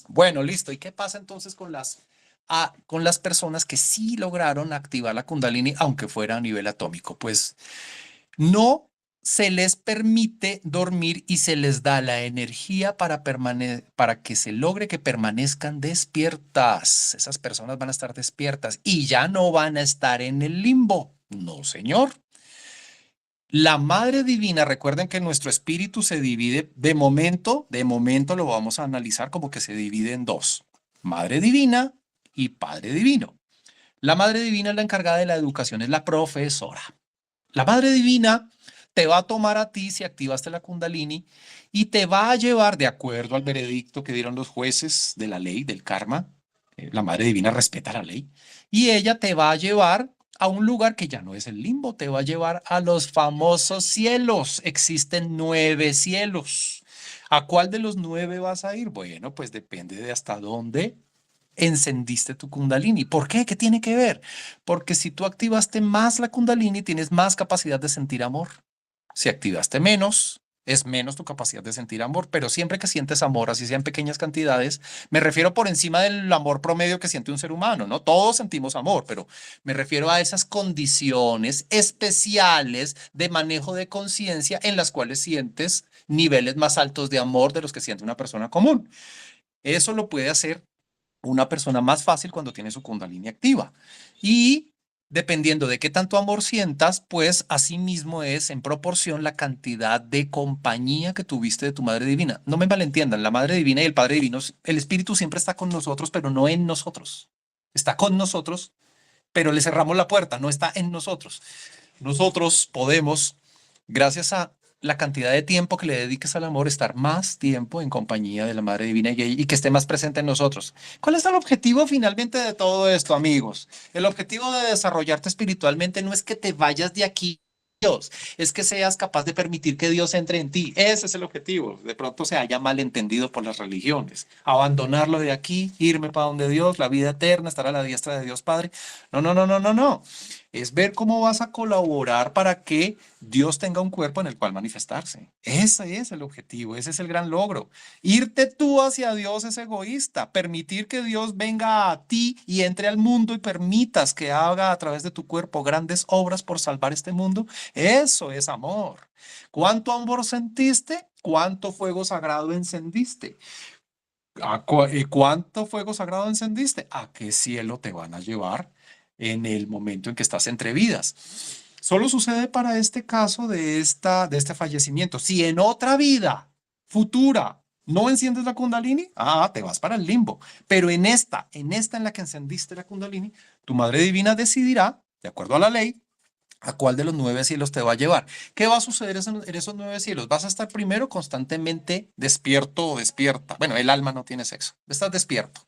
Bueno, listo. ¿Y qué pasa entonces con las personas que sí lograron activar la Kundalini, aunque fuera a nivel atómico? Pues no se les permite dormir y se les da la energía para que se logre que permanezcan despiertas. Esas personas van a estar despiertas y ya no van a estar en el limbo. No, señor. La Madre Divina, recuerden que nuestro espíritu se divide de momento lo vamos a analizar como que se divide en dos, Madre Divina y Padre Divino. La Madre Divina es la encargada de la educación, es la profesora. La Madre Divina te va a tomar a ti si activaste la Kundalini y te va a llevar, de acuerdo al veredicto que dieron los jueces de la ley, del karma, la Madre Divina respeta la ley, y ella te va a llevar a un lugar que ya no es el limbo, te va a llevar a los famosos cielos. Existen 9 cielos. ¿A cuál de los 9 vas a ir? Bueno, pues depende de hasta dónde encendiste tu Kundalini. ¿Por qué? ¿Qué tiene que ver? Porque si tú activaste más la Kundalini, tienes más capacidad de sentir amor. Si activaste menos, es menos tu capacidad de sentir amor, pero siempre que sientes amor, así sea en pequeñas cantidades, me refiero por encima del amor promedio que siente un ser humano, ¿no? Todos sentimos amor, pero me refiero a esas condiciones especiales de manejo de conciencia en las cuales sientes niveles más altos de amor de los que siente una persona común. Eso lo puede hacer una persona más fácil cuando tiene su Kundalini activa. Y dependiendo de qué tanto amor sientas, pues asimismo es en proporción la cantidad de compañía que tuviste de tu Madre Divina. No me malentiendan, la Madre Divina y el Padre Divino, el Espíritu siempre está con nosotros, pero no en nosotros. Está con nosotros, pero le cerramos la puerta, no está en nosotros. Nosotros podemos, gracias a la cantidad de tiempo que le dediques al amor, estar más tiempo en compañía de la Madre Divina y que esté más presente en nosotros. ¿Cuál es el objetivo finalmente de todo esto, amigos? El objetivo de desarrollarte espiritualmente no es que te vayas de aquí, Dios, es que seas capaz de permitir que Dios entre en ti. Ese es el objetivo. De pronto se haya malentendido por las religiones. Abandonarlo de aquí, irme para donde Dios, la vida eterna, estar a la diestra de Dios Padre. No, no, no, no, no, no. Es ver cómo vas a colaborar para que Dios tenga un cuerpo en el cual manifestarse. Ese es el objetivo, ese es el gran logro. Irte tú hacia Dios es egoísta. Permitir que Dios venga a ti y entre al mundo y permitas que haga a través de tu cuerpo grandes obras por salvar este mundo, eso es amor. ¿Cuánto amor sentiste? ¿Cuánto fuego sagrado encendiste? ¿Cuánto fuego sagrado encendiste? ¿A qué cielo te van a llevar en el momento en que estás entre vidas? Solo sucede para este caso de este fallecimiento. Si en otra vida futura no enciendes la Kundalini, te vas para el limbo. Pero en la que encendiste la Kundalini, tu Madre Divina decidirá, de acuerdo a la ley, a cuál de los 9 cielos te va a llevar. ¿Qué va a suceder en esos 9 cielos? Vas a estar primero constantemente despierto o despierta. Bueno, el alma no tiene sexo. Estás despierto.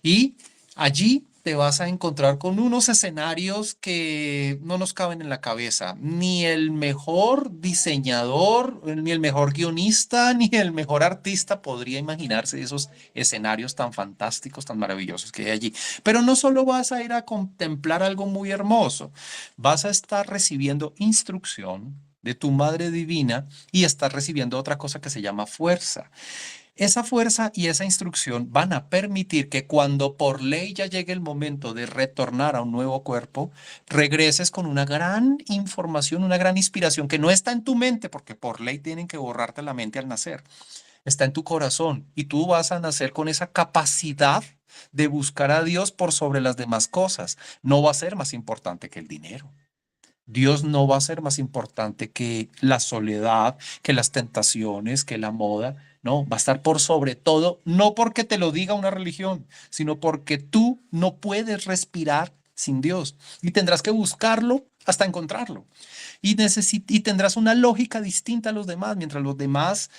Y allí te vas a encontrar con unos escenarios que no nos caben en la cabeza. Ni el mejor diseñador, ni el mejor guionista, ni el mejor artista podría imaginarse esos escenarios tan fantásticos, tan maravillosos que hay allí. Pero no solo vas a ir a contemplar algo muy hermoso, vas a estar recibiendo instrucción de tu Madre Divina y estás recibiendo otra cosa que se llama fuerza. Esa fuerza y esa instrucción van a permitir que cuando por ley ya llegue el momento de retornar a un nuevo cuerpo, regreses con una gran información, una gran inspiración que no está en tu mente, porque por ley tienen que borrarte la mente al nacer. Está en tu corazón y tú vas a nacer con esa capacidad de buscar a Dios por sobre las demás cosas. No va a ser más importante que el dinero. Dios no va a ser más importante que la soledad, que las tentaciones, que la moda. No, va a estar por sobre todo, no porque te lo diga una religión, sino porque tú no puedes respirar sin Dios y tendrás que buscarlo hasta encontrarlo. Y tendrás una lógica distinta a los demás, mientras los demás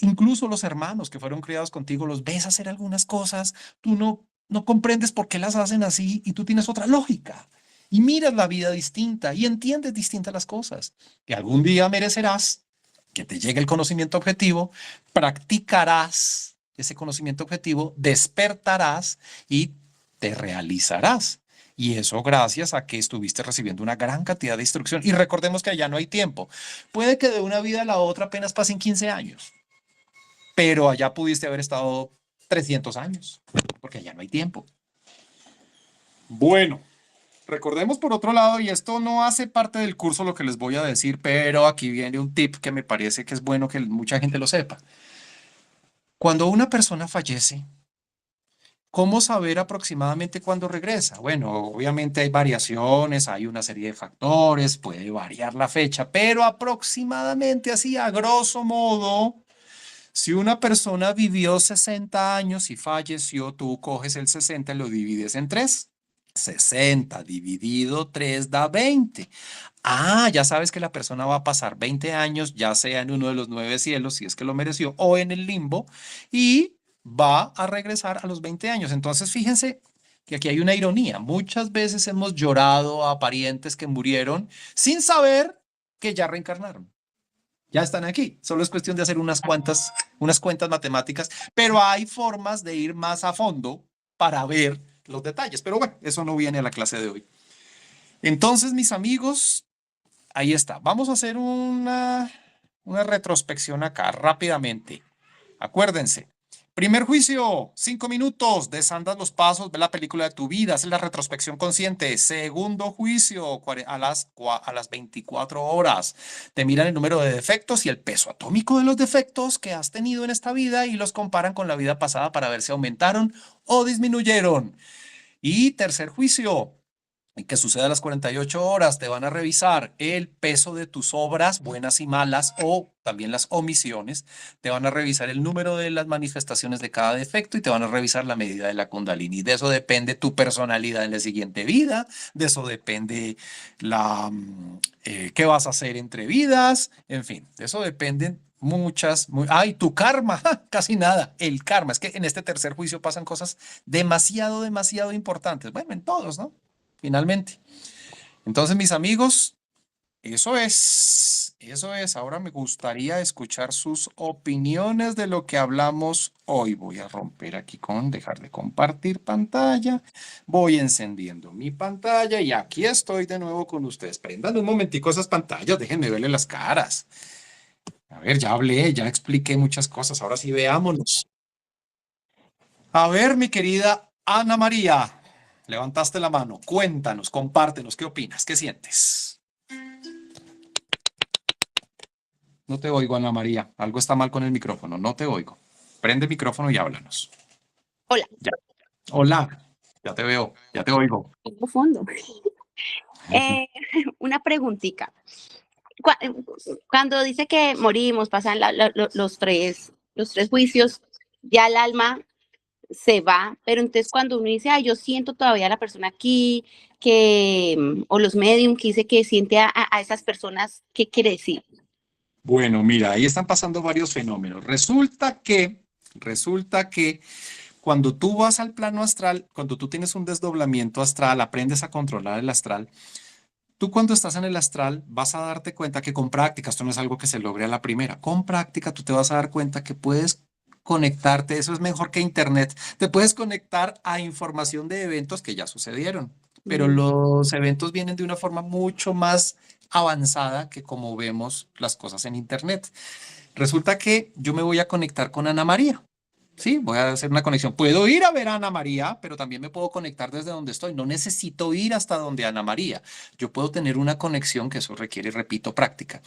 incluso los hermanos que fueron criados contigo, los ves hacer algunas cosas, tú no comprendes por qué las hacen así y tú tienes otra lógica. Y miras la vida distinta y entiendes distintas las cosas. Que algún día merecerás que te llegue el conocimiento objetivo, practicarás ese conocimiento objetivo, despertarás y te realizarás. Y eso gracias a que estuviste recibiendo una gran cantidad de instrucción. Y recordemos que allá no hay tiempo. Puede que de una vida a la otra apenas pasen 15 años, pero allá pudiste haber estado 300 años, porque allá no hay tiempo. Bueno, recordemos por otro lado, y esto no hace parte del curso lo que les voy a decir, pero aquí viene un tip que me parece que es bueno que mucha gente lo sepa. Cuando una persona fallece, ¿cómo saber aproximadamente cuándo regresa? Bueno, obviamente hay variaciones, hay una serie de factores, puede variar la fecha, pero aproximadamente así, a grosso modo, si una persona vivió 60 años y falleció, tú coges el 60 y lo divides en 3. 60 dividido 3 da 20. Ah, ya sabes que la persona va a pasar 20 años, ya sea en uno de los 9 cielos, si es que lo mereció, o en el limbo, y va a regresar a los 20 años. Entonces, fíjense que aquí hay una ironía. Muchas veces hemos llorado a parientes que murieron sin saber que ya reencarnaron. Ya están aquí. Solo es cuestión de hacer unas cuentas matemáticas, pero hay formas de ir más a fondo para ver los detalles. Pero bueno, eso no viene a la clase de hoy. Entonces, mis amigos, ahí está. Vamos a hacer una retrospección acá rápidamente. Acuérdense. Primer juicio, 5 minutos, desandas los pasos, ve la película de tu vida, haces la retrospección consciente. Segundo juicio, a las 24 horas, te miran el número de defectos y el peso atómico de los defectos que has tenido en esta vida y los comparan con la vida pasada para ver si aumentaron o disminuyeron. Y tercer juicio, que sucede a las 48 horas, te van a revisar el peso de tus obras, buenas y malas, o también las omisiones, te van a revisar el número de las manifestaciones de cada defecto y te van a revisar la medida de la Kundalini. De eso depende tu personalidad en la siguiente vida, de eso depende qué vas a hacer entre vidas, en fin, de eso dependen ay, tu karma, casi nada, el karma. Es que en este tercer juicio pasan cosas demasiado, demasiado importantes. Bueno, en todos, ¿no? Finalmente. Entonces, mis amigos, eso es, eso es. Ahora me gustaría escuchar sus opiniones de lo que hablamos hoy. Voy a romper aquí con dejar de compartir pantalla. Voy encendiendo mi pantalla y aquí estoy de nuevo con ustedes. Prendan un momentico esas pantallas, déjenme verle las caras. A ver, ya hablé, ya expliqué muchas cosas. Ahora sí, veámonos. A ver, mi querida Ana María. Levantaste la mano. Cuéntanos, compártenos, ¿qué opinas? ¿Qué sientes? No te oigo, Ana María. Algo está mal con el micrófono. No te oigo. Prende el micrófono y háblanos. Hola. Ya. Hola. Ya te veo. Ya te oigo. Tengo fondo. Una preguntita. Cuando dice que morimos, pasan los tres juicios, ya el alma se va, pero entonces cuando uno dice, yo siento todavía a la persona aquí, o los medium que dice que siente a esas personas, ¿qué quiere decir? Bueno, mira, ahí están pasando varios fenómenos. Resulta que cuando tú vas al plano astral, cuando tú tienes un desdoblamiento astral, aprendes a controlar el astral. Tú cuando estás en el astral vas a darte cuenta que con práctica, esto no es algo que se logre a la primera, con práctica tú te vas a dar cuenta que puedes conectarte, eso es mejor que internet, te puedes conectar a información de eventos que ya sucedieron, pero los eventos vienen de una forma mucho más avanzada que como vemos las cosas en internet. Resulta que yo me voy a conectar con Ana María. Sí, voy a hacer una conexión. Puedo ir a ver a Ana María, pero también me puedo conectar desde donde estoy. No necesito ir hasta donde Ana María. Yo puedo tener una conexión que eso requiere, repito, práctica.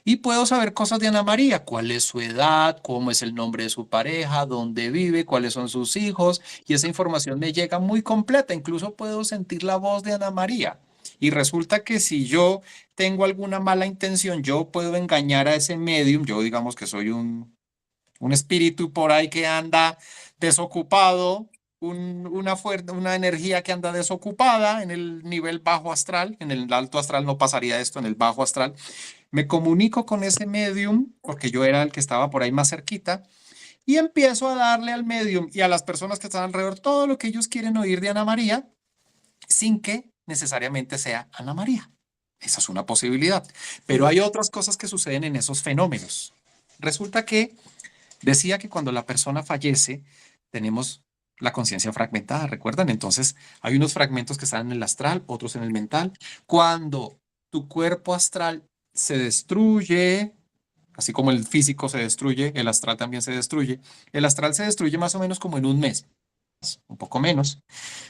Y puedo saber cosas de Ana María, cuál es su edad, cómo es el nombre de su pareja, dónde vive, cuáles son sus hijos. Y esa información me llega muy completa. Incluso puedo sentir la voz de Ana María. Y resulta que si yo tengo alguna mala intención, yo puedo engañar a ese medium. Yo digamos que soy un espíritu por ahí que anda desocupado una energía que anda desocupada en el nivel bajo astral. En el alto astral no pasaría esto, en el bajo astral. Me comunico con ese medium, porque yo era el que estaba por ahí más cerquita, y empiezo a darle al medium y a las personas que están alrededor todo lo que ellos quieren oír de Ana María, sin que necesariamente sea Ana María. Esa es una posibilidad. Pero hay otras cosas que suceden en esos fenómenos. Resulta que decía que cuando la persona fallece, tenemos la conciencia fragmentada, ¿recuerdan? Entonces, hay unos fragmentos que están en el astral, otros en el mental. Cuando tu cuerpo astral se destruye, así como el físico se destruye, el astral también se destruye. El astral se destruye más o menos como en un mes, un poco menos.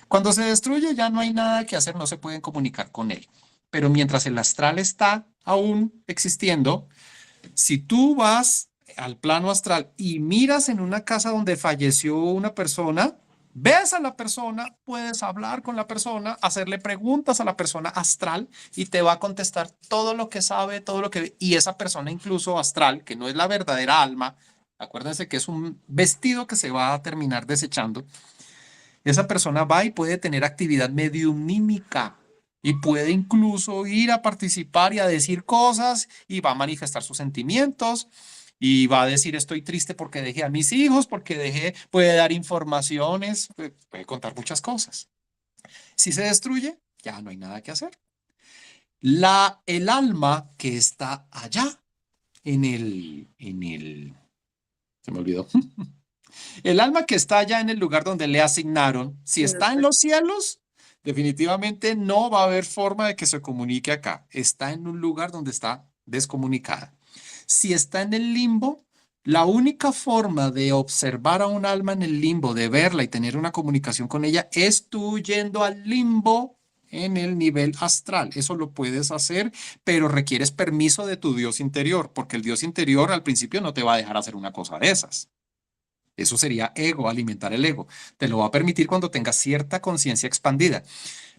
Cuando se destruye ya no hay nada que hacer, no se pueden comunicar con él. Pero mientras el astral está aún existiendo, si tú vas al plano astral y miras en una casa donde falleció una persona, ves a la persona, puedes hablar con la persona, hacerle preguntas a la persona astral y te va a contestar todo lo que sabe, todo lo que ve. Y esa persona incluso astral, que no es la verdadera alma, acuérdense que es un vestido que se va a terminar desechando, esa persona va y puede tener actividad mediumnímica y puede incluso ir a participar y a decir cosas y va a manifestar sus sentimientos y va a decir estoy triste porque dejé a mis hijos, porque dejé, puede dar informaciones, puede contar muchas cosas. Si se destruye, ya no hay nada que hacer. El alma que está allá se me olvidó. El alma que está allá en el lugar donde le asignaron, si está en los cielos, definitivamente no va a haber forma de que se comunique acá. Está en un lugar donde está descomunicada. Si está en el limbo, la única forma de observar a un alma en el limbo, de verla y tener una comunicación con ella, es tú yendo al limbo en el nivel astral. Eso lo puedes hacer, pero requieres permiso de tu Dios interior, porque el Dios interior al principio no te va a dejar hacer una cosa de esas. Eso sería ego, alimentar el ego. Te lo va a permitir cuando tengas cierta conciencia expandida.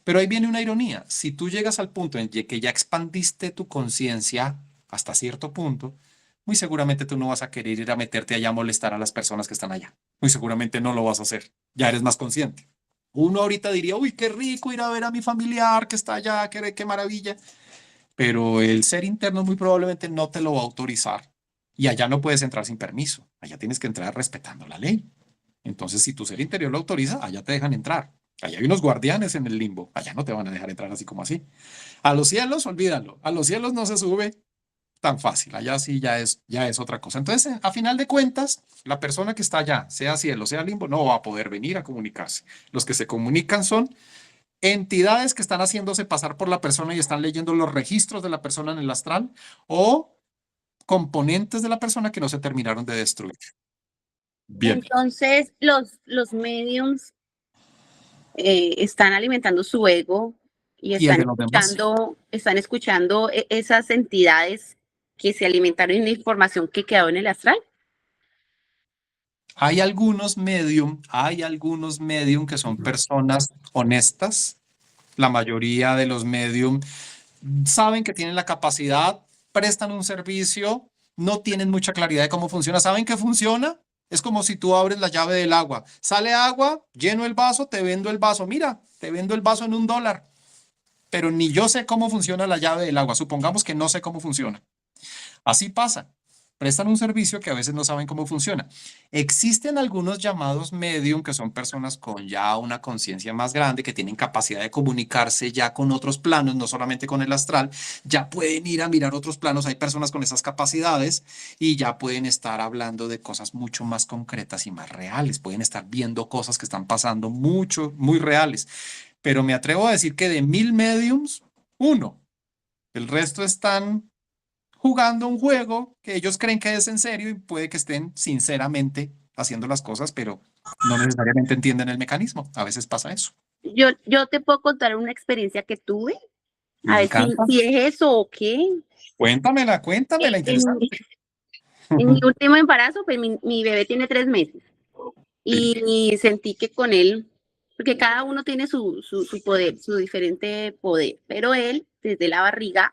Pero ahí viene una ironía. Si tú llegas al punto en que ya expandiste tu conciencia hasta cierto punto, muy seguramente tú no vas a querer ir a meterte allá a molestar a las personas que están allá. Muy seguramente no lo vas a hacer. Ya eres más consciente. Uno ahorita diría, uy, qué rico ir a ver a mi familiar que está allá, qué maravilla. Pero el ser interno muy probablemente no te lo va a autorizar. Y allá no puedes entrar sin permiso. Allá tienes que entrar respetando la ley. Entonces, si tu ser interior lo autoriza, allá te dejan entrar. Allá hay unos guardianes en el limbo. Allá no te van a dejar entrar así como así. A los cielos, olvídalo. A los cielos no se sube tan fácil. Allá sí ya es otra cosa. Entonces, a final de cuentas, la persona que está allá, sea cielo, sea limbo, no va a poder venir a comunicarse. Los que se comunican son entidades que están haciéndose pasar por la persona y están leyendo los registros de la persona en el astral o componentes de la persona que no se terminaron de destruir. Bien. Entonces, los mediums están alimentando su ego y ¿Y el de los demás? están escuchando esas entidades que se alimentaron de información que quedó en el astral. Hay algunos medium que son personas honestas. La mayoría de los medium saben que tienen la capacidad, prestan un servicio, no tienen mucha claridad de cómo funciona. ¿Saben qué funciona? Es como si tú abres la llave del agua. Sale agua, lleno el vaso, te vendo el vaso. Mira, te vendo el vaso en $1. Pero ni yo sé cómo funciona la llave del agua. Supongamos que no sé cómo funciona. Así pasa. Prestan un servicio que a veces no saben cómo funciona. Existen algunos llamados medium que son personas con ya una conciencia más grande, que tienen capacidad de comunicarse ya con otros planos, no solamente con el astral, ya pueden ir a mirar otros planos. Hay personas con esas capacidades y ya pueden estar hablando de cosas mucho más concretas y más reales. Pueden estar viendo cosas que están pasando muy reales. Pero me atrevo a decir que de 1000 mediums, uno. El resto están jugando un juego que ellos creen que es en serio y puede que estén sinceramente haciendo las cosas, pero no necesariamente entienden el mecanismo. A veces pasa eso. Yo te puedo contar una experiencia que tuve, Me a ver encanta. si es eso o qué. Cuéntamela, En, interesante. en mi último embarazo, pues mi bebé tiene 3 meses y sentí que con él, porque cada uno tiene su poder, su diferente poder, pero él, desde la barriga,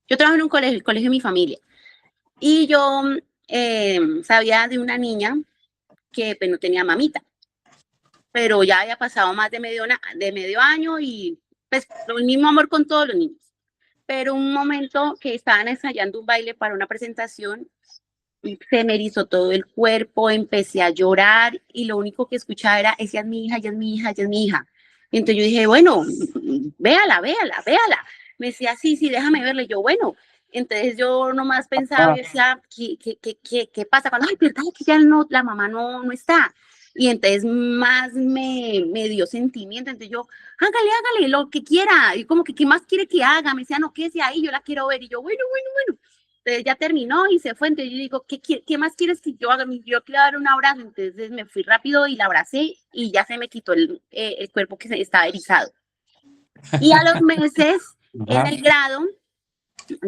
yo trabajo en un colegio, el colegio de mi familia, y yo sabía de una niña que pues, no tenía mamita. pero ya había pasado más de medio año y pues el mismo amor con todos los niños. Pero un momento que estaban ensayando un baile para una presentación, se me erizó todo el cuerpo, empecé a llorar y lo único que escuchaba era, ella es mi hija, ella es mi hija, ella es mi hija. Y entonces yo dije, bueno, véala, véala, véala. Me decía, sí, sí, déjame verla. Y yo, bueno. Entonces yo nomás pensaba y decía, ¿qué pasa? Cuando, ay, verdad que ya no, la mamá no está. Y entonces más me dio sentimiento. Entonces yo, hágale lo que quiera. Y como que, ¿qué más quiere que haga? Me decía, no, quédese ahí, yo la quiero ver. Y yo, bueno. Entonces ya terminó y se fue. Entonces yo digo, ¿qué más quieres que yo haga? Yo quiero dar un abrazo. Entonces me fui rápido y la abracé y ya se me quitó el cuerpo que estaba erizado. Y a los meses, en el grado,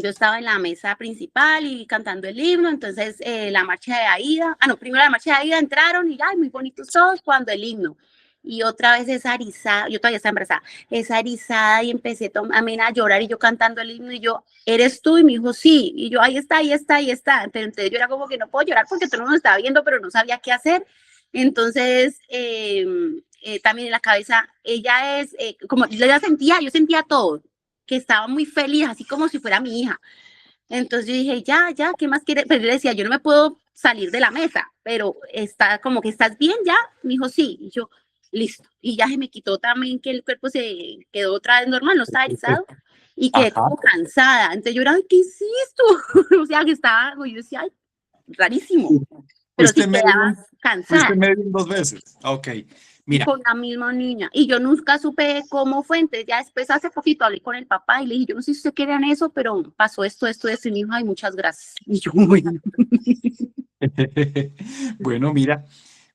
yo estaba en la mesa principal y cantando el himno. Entonces la marcha de Aida, primero la marcha de Aida entraron y, ay, muy bonitos todos, cuando el himno. Y otra vez esa erizada, yo todavía estaba embarazada, esa erizada y empecé también a llorar y yo cantando el himno y yo, ¿eres tú? Y me dijo, sí. Y yo, ahí está. Pero entonces yo era como que no puedo llorar porque todo el mundo estaba viendo, pero no sabía qué hacer. Entonces, también en la cabeza, ella es, como yo sentía todo, que estaba muy feliz, así como si fuera mi hija. Entonces yo dije, ya, ¿qué más quiere? Pero yo le decía, yo no me puedo salir de la mesa, pero está como que, ¿estás bien ya? Me dijo, sí. Y yo, listo. Y ya se me quitó también que el cuerpo se quedó otra vez normal, no estaba erizado, y quedé como cansada. Entonces yo era, ¿qué hiciste? O sea, que estaba, yo decía, ay, rarísimo, pero sí quedaba cansada. Fuiste medium 2 veces. Ok, mira. Con la misma niña. Y yo nunca supe cómo fue. Entonces ya después hace poquito hablé con el papá y le dije, yo no sé si usted quiere eso, pero pasó esto. Y mi hijo, ay, muchas gracias. Y yo, bueno. Bueno, mira,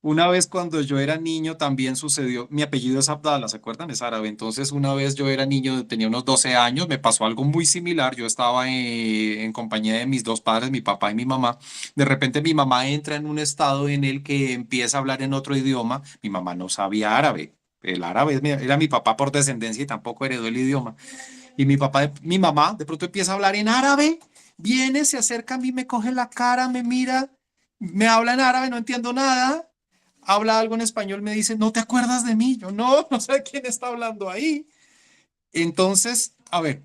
una vez cuando yo era niño también sucedió, mi apellido es Abdala, ¿se acuerdan? Es árabe. Entonces una vez yo era niño, tenía unos 12 años, me pasó algo muy similar. Yo estaba en compañía de mis dos padres, mi papá y mi mamá. De repente mi mamá entra en un estado en el que empieza a hablar en otro idioma. Mi mamá no sabía árabe. El árabe era mi papá por descendencia y tampoco heredó el idioma. Y mi mamá de pronto empieza a hablar en árabe, viene, se acerca a mí, me coge la cara, me mira, me habla en árabe, no entiendo nada, habla algo en español, me dice, ¿no te acuerdas de mí? Yo no sé quién está hablando ahí. Entonces, a ver,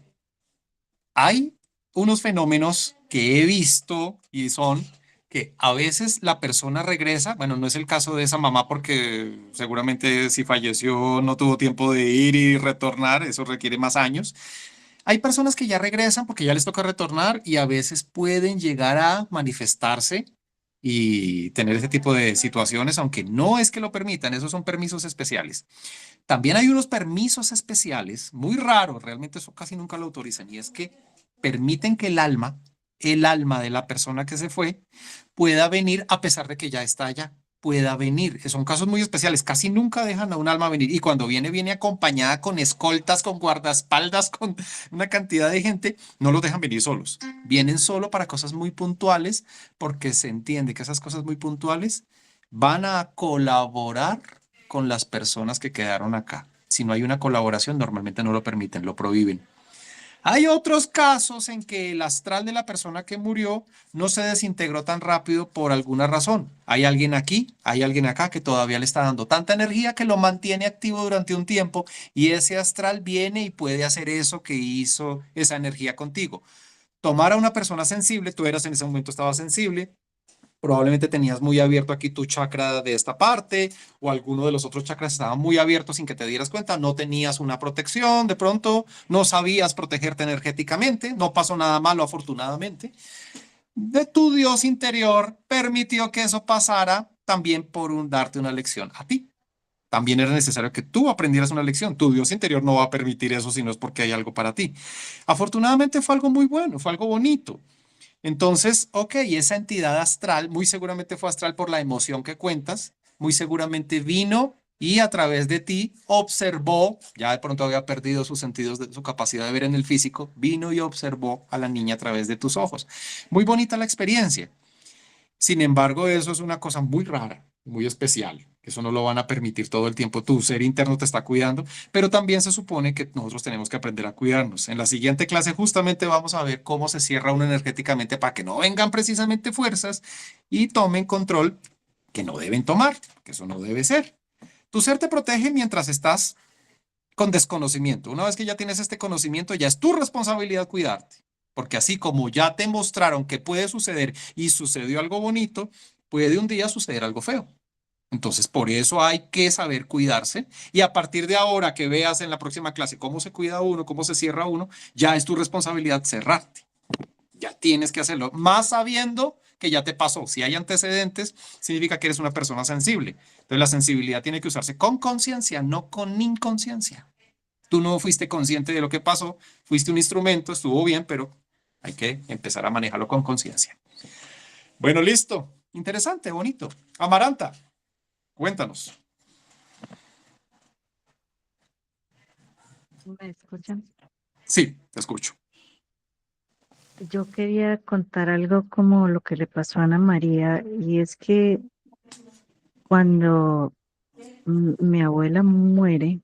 hay unos fenómenos que he visto y son que a veces la persona regresa, bueno, no es el caso de esa mamá porque seguramente si falleció no tuvo tiempo de ir y retornar, eso requiere más años. Hay personas que ya regresan porque ya les toca retornar y a veces pueden llegar a manifestarse y tener ese tipo de situaciones, aunque no es que lo permitan, esos son permisos especiales. También hay unos permisos especiales, muy raros, realmente eso casi nunca lo autorizan, y es que permiten que el alma de la persona que se fue, pueda venir a pesar de que ya está allá. Pueda venir. Son casos muy especiales. Casi nunca dejan a un alma venir. Y cuando viene, viene acompañada con escoltas, con guardaespaldas, con una cantidad de gente. No los dejan venir solos. Vienen solo para cosas muy puntuales porque se entiende que esas cosas muy puntuales van a colaborar con las personas que quedaron acá. Si no hay una colaboración, normalmente no lo permiten, lo prohíben. Hay otros casos en que el astral de la persona que murió no se desintegró tan rápido por alguna razón. Hay alguien aquí, hay alguien acá que todavía le está dando tanta energía que lo mantiene activo durante un tiempo y ese astral viene y puede hacer eso que hizo esa energía contigo. Tomar a una persona sensible, tú eras en ese momento, estaba sensible, probablemente tenías muy abierto aquí tu chakra de esta parte o alguno de los otros chakras estaba muy abierto sin que te dieras cuenta, no tenías una protección, de pronto no sabías protegerte energéticamente, no pasó nada malo afortunadamente. De tu Dios interior permitió que eso pasara también darte una lección a ti. También era necesario que tú aprendieras una lección. Tu Dios interior no va a permitir eso si no es porque hay algo para ti. Afortunadamente fue algo muy bueno, fue algo bonito. Entonces, ok, esa entidad astral, muy seguramente fue astral por la emoción que cuentas, muy seguramente vino y a través de ti observó, ya de pronto había perdido sus sentidos, su capacidad de ver en el físico, vino y observó a la niña a través de tus ojos. Muy bonita la experiencia. Sin embargo, eso es una cosa muy rara, muy especial. Eso no lo van a permitir todo el tiempo. Tu ser interno te está cuidando, pero también se supone que nosotros tenemos que aprender a cuidarnos. En la siguiente clase justamente vamos a ver cómo se cierra uno energéticamente para que no vengan precisamente fuerzas y tomen control que no deben tomar, que eso no debe ser. Tu ser te protege mientras estás con desconocimiento. Una vez que ya tienes este conocimiento, ya es tu responsabilidad cuidarte. Porque así como ya te mostraron que puede suceder y sucedió algo bonito, puede un día suceder algo feo. Entonces, por eso hay que saber cuidarse y a partir de ahora que veas en la próxima clase cómo se cuida uno, cómo se cierra uno, ya es tu responsabilidad cerrarte. Ya tienes que hacerlo, más sabiendo que ya te pasó. Si hay antecedentes, significa que eres una persona sensible. Entonces, la sensibilidad tiene que usarse con conciencia, no con inconsciencia. Tú no fuiste consciente de lo que pasó, fuiste un instrumento, estuvo bien, pero hay que empezar a manejarlo con conciencia. Bueno, listo. Interesante, bonito. Amaranta, cuéntanos. ¿Me escuchan? Sí, te escucho. Yo quería contar algo como lo que le pasó a Ana María, y es que cuando mi abuela muere,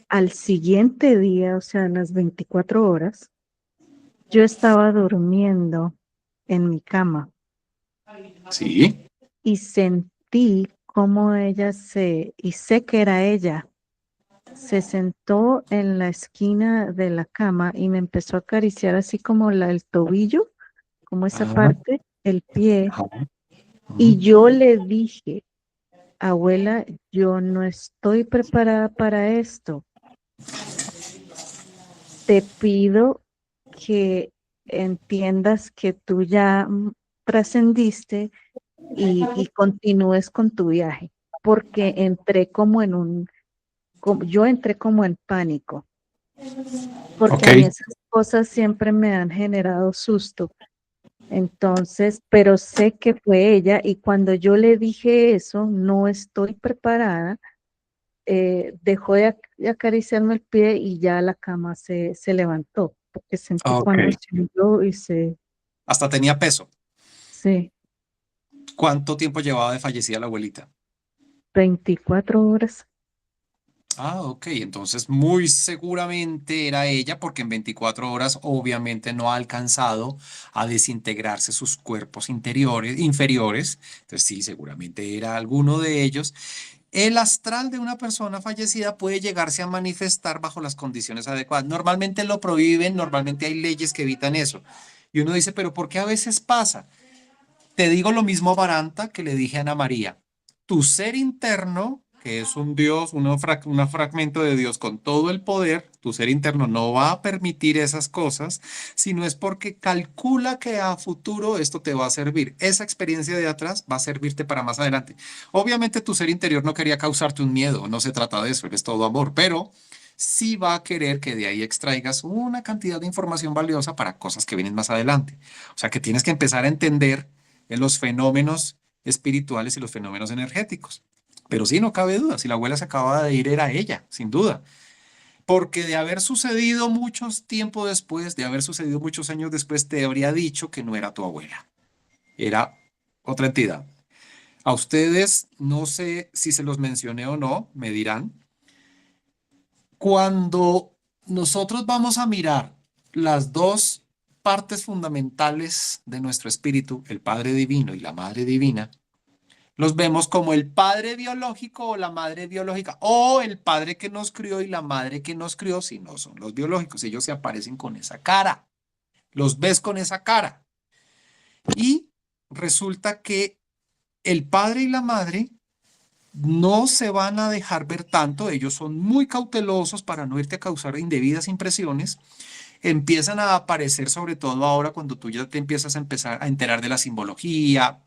al siguiente día, o sea, a las 24 horas, yo estaba durmiendo en mi cama Sí. y sentí cómo y sé que era ella, se sentó en la esquina de la cama y me empezó a acariciar así como el tobillo, como esa Ajá, parte, el pie, ajá. y yo le dije, abuela, yo no estoy preparada para esto. Te pido que entiendas que tú ya trascendiste y continúes con tu viaje, porque entré como yo entré como en pánico, porque Ok, a mí esas cosas siempre me han generado susto. Entonces, pero sé que fue ella, y cuando yo le dije eso, no estoy preparada, dejó de acariciarme el pie y ya la cama se levantó, porque sentí ok. cuando se hundió y Hasta tenía peso. sí, ¿Cuánto tiempo llevaba de fallecida la abuelita? 24 horas. Ah, ok. Entonces, muy seguramente era ella, porque en 24 horas obviamente no ha alcanzado a desintegrarse sus cuerpos interiores, inferiores. Entonces, sí, seguramente era alguno de ellos. El astral de una persona fallecida puede llegarse a manifestar bajo las condiciones adecuadas. Normalmente lo prohíben, normalmente hay leyes que evitan eso. Y uno dice, pero ¿por qué a veces pasa? Te digo lo mismo, Baranta, que le dije a Ana María. Tu ser interno, que es un Dios, un fragmento de Dios con todo el poder, tu ser interno no va a permitir esas cosas, sino es porque calcula que a futuro esto te va a servir. Esa experiencia de atrás va a servirte para más adelante. Obviamente tu ser interior no quería causarte un miedo, no se trata de eso, eres todo amor, pero sí va a querer que de ahí extraigas una cantidad de información valiosa para cosas que vienen más adelante. O sea que tienes que empezar a entender en los fenómenos espirituales y los fenómenos energéticos. Pero sí, no cabe duda, si la abuela se acaba de ir era ella, sin duda. Porque de haber sucedido muchos tiempo después, de haber sucedido muchos años después, te habría dicho que no era tu abuela, era otra entidad. A ustedes, no sé si se los mencioné o no, me dirán. Cuando nosotros vamos a mirar las dos partes fundamentales de nuestro espíritu, el Padre Divino y la Madre Divina, los vemos como el padre biológico o la madre biológica, o el padre que nos crió y la madre que nos crió, si no son los biológicos. Ellos se aparecen con esa cara, los ves con esa cara. Y resulta que el padre y la madre no se van a dejar ver tanto, ellos son muy cautelosos para no irte a causar indebidas impresiones. Empiezan a aparecer sobre todo ahora cuando tú ya te empiezas a empezar a enterar de la simbología,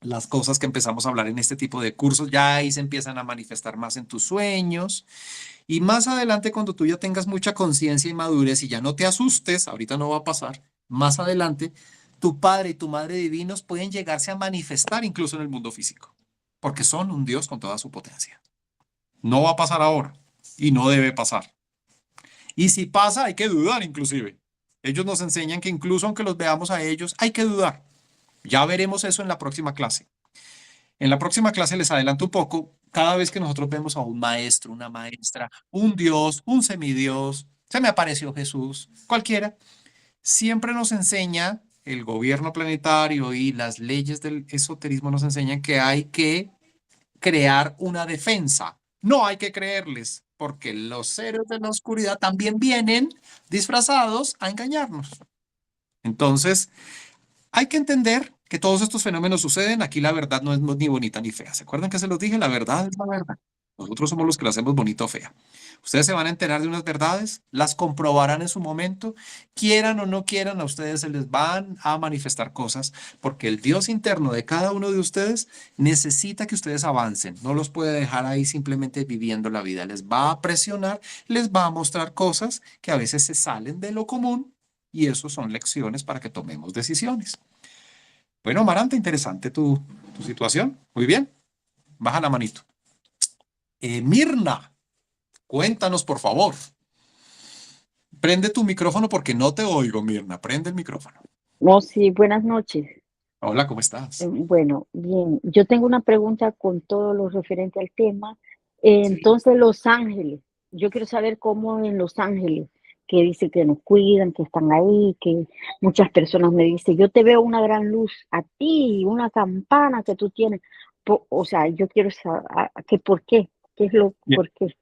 las cosas que empezamos a hablar en este tipo de cursos, ya ahí se empiezan a manifestar más en tus sueños. Y más adelante, cuando tú ya tengas mucha conciencia y madurez y ya no te asustes, ahorita no va a pasar, más adelante, tu padre y tu madre divinos pueden llegarse a manifestar incluso en el mundo físico, porque son un Dios con toda su potencia. No va a pasar ahora y no debe pasar. Y si pasa, hay que dudar inclusive. Ellos nos enseñan que incluso aunque los veamos a ellos, hay que dudar. Ya veremos eso en la próxima clase. En la próxima clase les adelanto un poco, cada vez que nosotros vemos a un maestro, una maestra, un Dios, un semidios, se me apareció Jesús, cualquiera, siempre nos enseña, el gobierno planetario y las leyes del esoterismo nos enseñan que hay que crear una defensa. No hay que creerles, porque los seres de la oscuridad también vienen disfrazados a engañarnos. Entonces, hay que entender que todos estos fenómenos suceden. Aquí la verdad no es ni bonita ni fea. ¿Se acuerdan que se los dije? La verdad es la verdad. Nosotros somos los que la hacemos bonita o fea. Ustedes se van a enterar de unas verdades, las comprobarán en su momento, quieran o no quieran, a ustedes se les van a manifestar cosas, porque el Dios interno de cada uno de ustedes necesita que ustedes avancen. No los puede dejar ahí simplemente viviendo la vida. Les va a presionar, les va a mostrar cosas que a veces se salen de lo común y eso son lecciones para que tomemos decisiones. Bueno, Maranta, interesante tu situación. Muy bien. Baja la manito. Mirna, cuéntanos, por favor. Prende tu micrófono porque no te oigo, Mirna. Prende el micrófono. No, sí, buenas noches. Hola, ¿cómo estás? Bueno, bien, yo tengo una pregunta con todo lo referente al tema. Sí. Entonces, Los Ángeles, yo quiero saber cómo en Los Ángeles, que dice que nos cuidan, que están ahí, que muchas personas me dicen, yo te veo una gran luz a ti, una campana que tú tienes. O sea, yo quiero saber que por qué, qué es lo, Bien. por qué.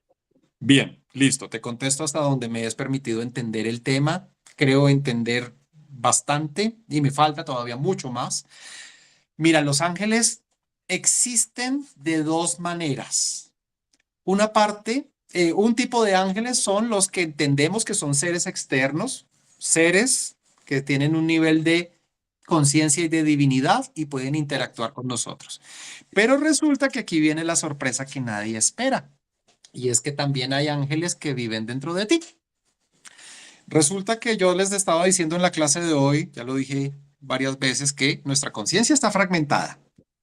Bien, listo. Te contesto hasta donde me es permitido entender el tema. Creo entender bastante y me falta todavía mucho más. Mira, los ángeles existen de dos maneras. Una parte, un tipo de ángeles son los que entendemos que son seres externos, seres que tienen un nivel de conciencia y de divinidad y pueden interactuar con nosotros. Pero resulta que aquí viene la sorpresa que nadie espera. Y es que también hay ángeles que viven dentro de ti. Resulta que yo les estaba diciendo en la clase de hoy, ya lo dije varias veces, que nuestra conciencia está fragmentada,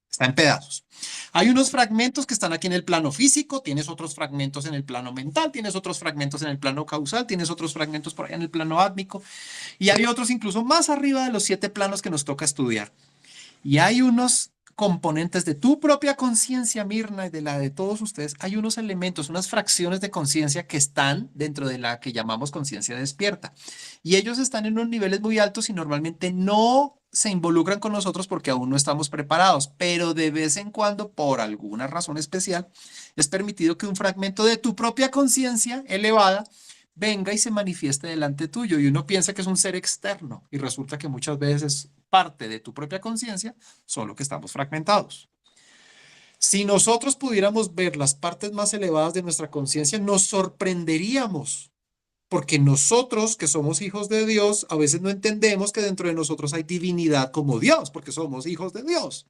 está en pedazos. Hay unos fragmentos que están aquí en el plano físico, tienes otros fragmentos en el plano mental, tienes otros fragmentos en el plano causal, tienes otros fragmentos por allá en el plano átmico, y hay otros incluso más arriba de los 7 planos que nos toca estudiar. Y hay unos componentes de tu propia conciencia, Mirna, y de la de todos ustedes, hay unos elementos, unas fracciones de conciencia que están dentro de la que llamamos conciencia despierta. Y ellos están en unos niveles muy altos y normalmente no se involucran con nosotros porque aún no estamos preparados, pero de vez en cuando, por alguna razón especial, es permitido que un fragmento de tu propia conciencia elevada venga y se manifieste delante tuyo y uno piensa que es un ser externo y resulta que muchas veces es parte de tu propia conciencia, solo que estamos fragmentados. Si nosotros pudiéramos ver las partes más elevadas de nuestra conciencia, nos sorprenderíamos, porque nosotros que somos hijos de Dios, a veces no entendemos que dentro de nosotros hay divinidad como Dios, porque somos hijos de Dios.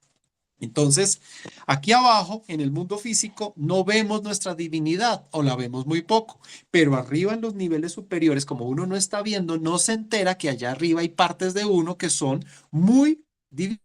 Entonces, aquí abajo, en el mundo físico, no vemos nuestra divinidad o la vemos muy poco, pero arriba en los niveles superiores, como uno no está viendo, no se entera que allá arriba hay partes de uno que son muy divinas.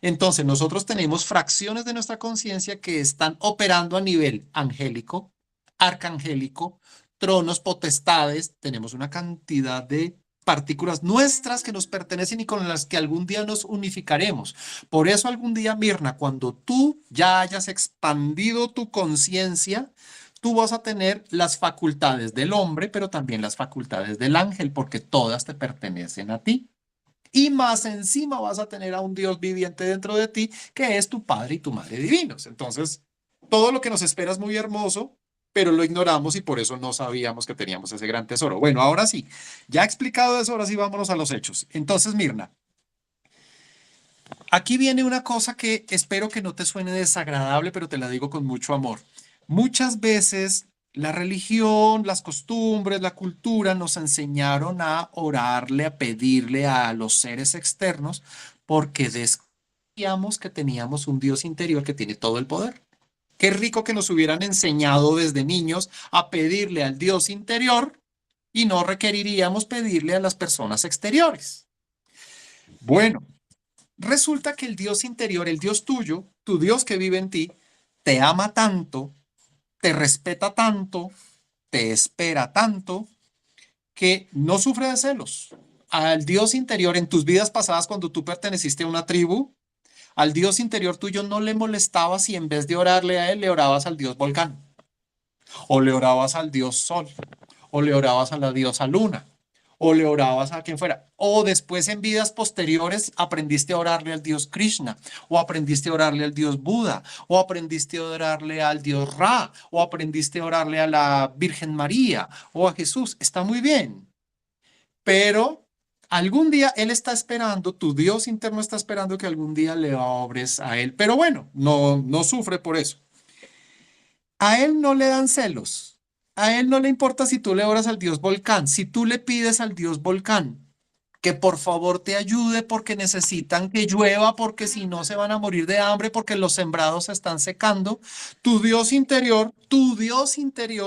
Entonces, nosotros tenemos fracciones de nuestra conciencia que están operando a nivel angélico, arcangélico, tronos, potestades, tenemos una cantidad de partículas nuestras que nos pertenecen y con las que algún día nos unificaremos. Por eso algún día, Mirna, cuando tú ya hayas expandido tu conciencia, tú vas a tener las facultades del hombre, pero también las facultades del ángel, porque todas te pertenecen a ti. Y más encima vas a tener a un Dios viviente dentro de ti, que es tu Padre y tu Madre divinos. Entonces, todo lo que nos espera es muy hermoso, pero lo ignoramos y por eso no sabíamos que teníamos ese gran tesoro. Bueno, ahora sí, ya he explicado eso, ahora sí vámonos a los hechos. Entonces, Mirna, aquí viene una cosa que espero que no te suene desagradable, pero te la digo con mucho amor. Muchas veces la religión, las costumbres, la cultura nos enseñaron a orarle, a pedirle a los seres externos, porque desconfiamos que teníamos un Dios interior que tiene todo el poder. Qué rico que nos hubieran enseñado desde niños a pedirle al Dios interior y no requeriríamos pedirle a las personas exteriores. Bueno, resulta que el Dios interior, el Dios tuyo, tu Dios que vive en ti, te ama tanto, te respeta tanto, te espera tanto, que no sufre de celos. Al Dios interior en tus vidas pasadas, cuando tú perteneciste a una tribu, al Dios interior tuyo no le molestaba si en vez de orarle a él, le orabas al Dios volcán, o le orabas al Dios sol, o le orabas a la diosa luna, o le orabas a quien fuera, o después en vidas posteriores aprendiste a orarle al dios Krishna, o aprendiste a orarle al dios Buda, o aprendiste a orarle al dios Ra, o aprendiste a orarle a la Virgen María, o a Jesús. Está muy bien, pero algún día Él está esperando, tu Dios interno está esperando que algún día le obres a Él. Pero bueno, no sufre por eso. A Él no le dan celos. A Él no le importa si tú le oras al Dios Volcán. Si tú le pides al Dios Volcán que por favor te ayude porque necesitan que llueva, porque si no se van a morir de hambre, porque los sembrados se están secando, tu Dios interior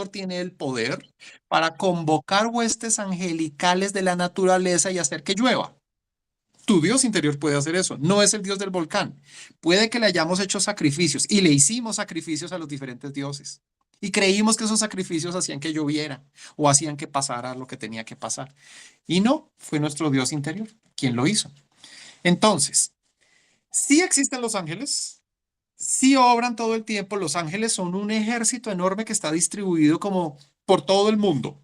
tiene el poder para convocar huestes angelicales de la naturaleza y hacer que llueva. Tu Dios interior puede hacer eso, no es el Dios del volcán. Puede que le hayamos hecho sacrificios y le hicimos sacrificios a los diferentes dioses. Y creímos que esos sacrificios hacían que lloviera o hacían que pasara lo que tenía que pasar. Y no, fue nuestro Dios interior quien lo hizo. Entonces, sí existen los ángeles, sí obran todo el tiempo. Los ángeles son un ejército enorme que está distribuido como por todo el mundo,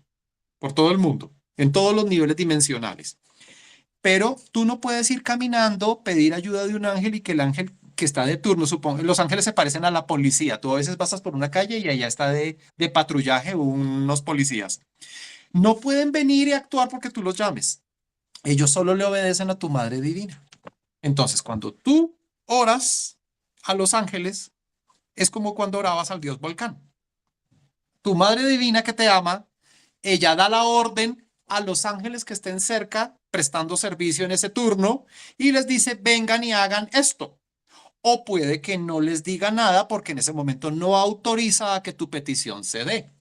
en todos los niveles dimensionales. Pero tú no puedes ir caminando, pedir ayuda de un ángel y que el ángel que está de turno, supongo, los ángeles se parecen a la policía. Tú a veces pasas por una calle y allá está de patrullaje unos policías. No pueden venir y actuar porque tú los llames. Ellos solo le obedecen a tu Madre Divina. Entonces, cuando tú oras a los ángeles, es como cuando orabas al Dios Volcán. Tu Madre Divina que te ama, ella da la orden a los ángeles que estén cerca, prestando servicio en ese turno, y les dice, vengan y hagan esto. O puede que no les diga nada porque en ese momento no autoriza a que tu petición se dé.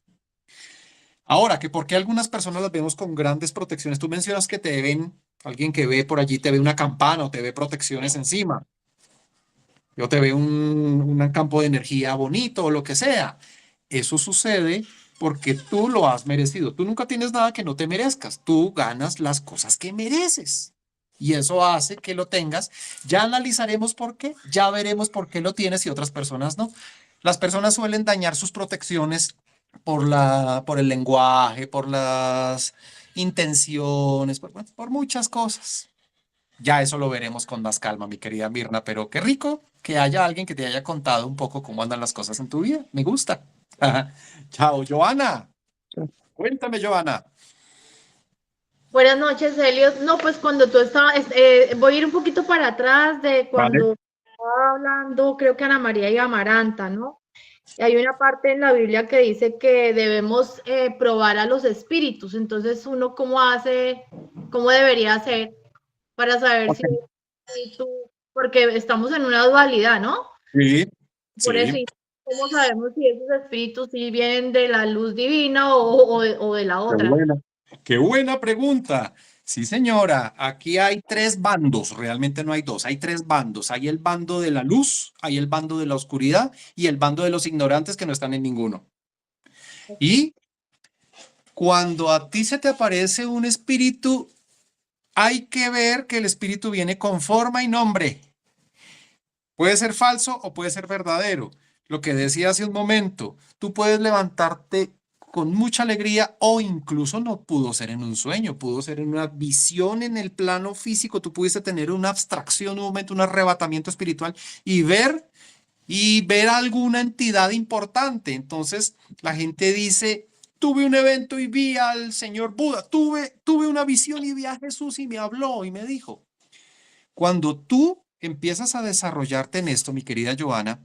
Ahora, que por qué algunas personas las vemos con grandes protecciones. Tú mencionas que te ven, alguien que ve por allí te ve una campana o te ve protecciones encima. Yo te ve un campo de energía bonito o lo que sea. Eso sucede porque tú lo has merecido. Tú nunca tienes nada que no te merezcas. Tú ganas las cosas que mereces. Y eso hace que lo tengas. Ya analizaremos por qué, ya veremos por qué lo tienes y otras personas no. Las personas suelen dañar sus protecciones por el lenguaje, por las intenciones, por muchas cosas. Ya eso lo veremos con más calma, mi querida Mirna, pero qué rico que haya alguien que te haya contado un poco cómo andan las cosas en tu vida. Me gusta. Chao, Joana. Cuéntame, Joana. Buenas noches, Helios. No, pues cuando tú estabas, voy a ir un poquito para atrás de cuando estaba hablando, creo que Ana María y Amaranta, ¿no? Y hay una parte en la Biblia que dice que debemos probar a los espíritus. Entonces, uno cómo debería hacer para saber si es un espíritu, porque estamos en una dualidad, ¿no? Sí, Por eso, sí. ¿y cómo sabemos si esos espíritus sí vienen de la luz divina o de la otra? Qué buena pregunta. Sí, señora, aquí hay tres bandos, realmente no hay dos, hay tres bandos. Hay el bando de la luz, hay el bando de la oscuridad y el bando de los ignorantes que no están en ninguno. Y cuando a ti se te aparece un espíritu, hay que ver que el espíritu viene con forma y nombre. Puede ser falso o puede ser verdadero. Lo que decía hace un momento, tú puedes levantarte con mucha alegría o incluso no pudo ser en un sueño, pudo ser en una visión en el plano físico, tú pudiste tener una abstracción, un momento, un arrebatamiento espiritual y ver alguna entidad importante. Entonces la gente dice, tuve un evento y vi al señor Buda, tuve una visión y vi a Jesús y me habló y me dijo. Cuando tú empiezas a desarrollarte en esto, mi querida Joana,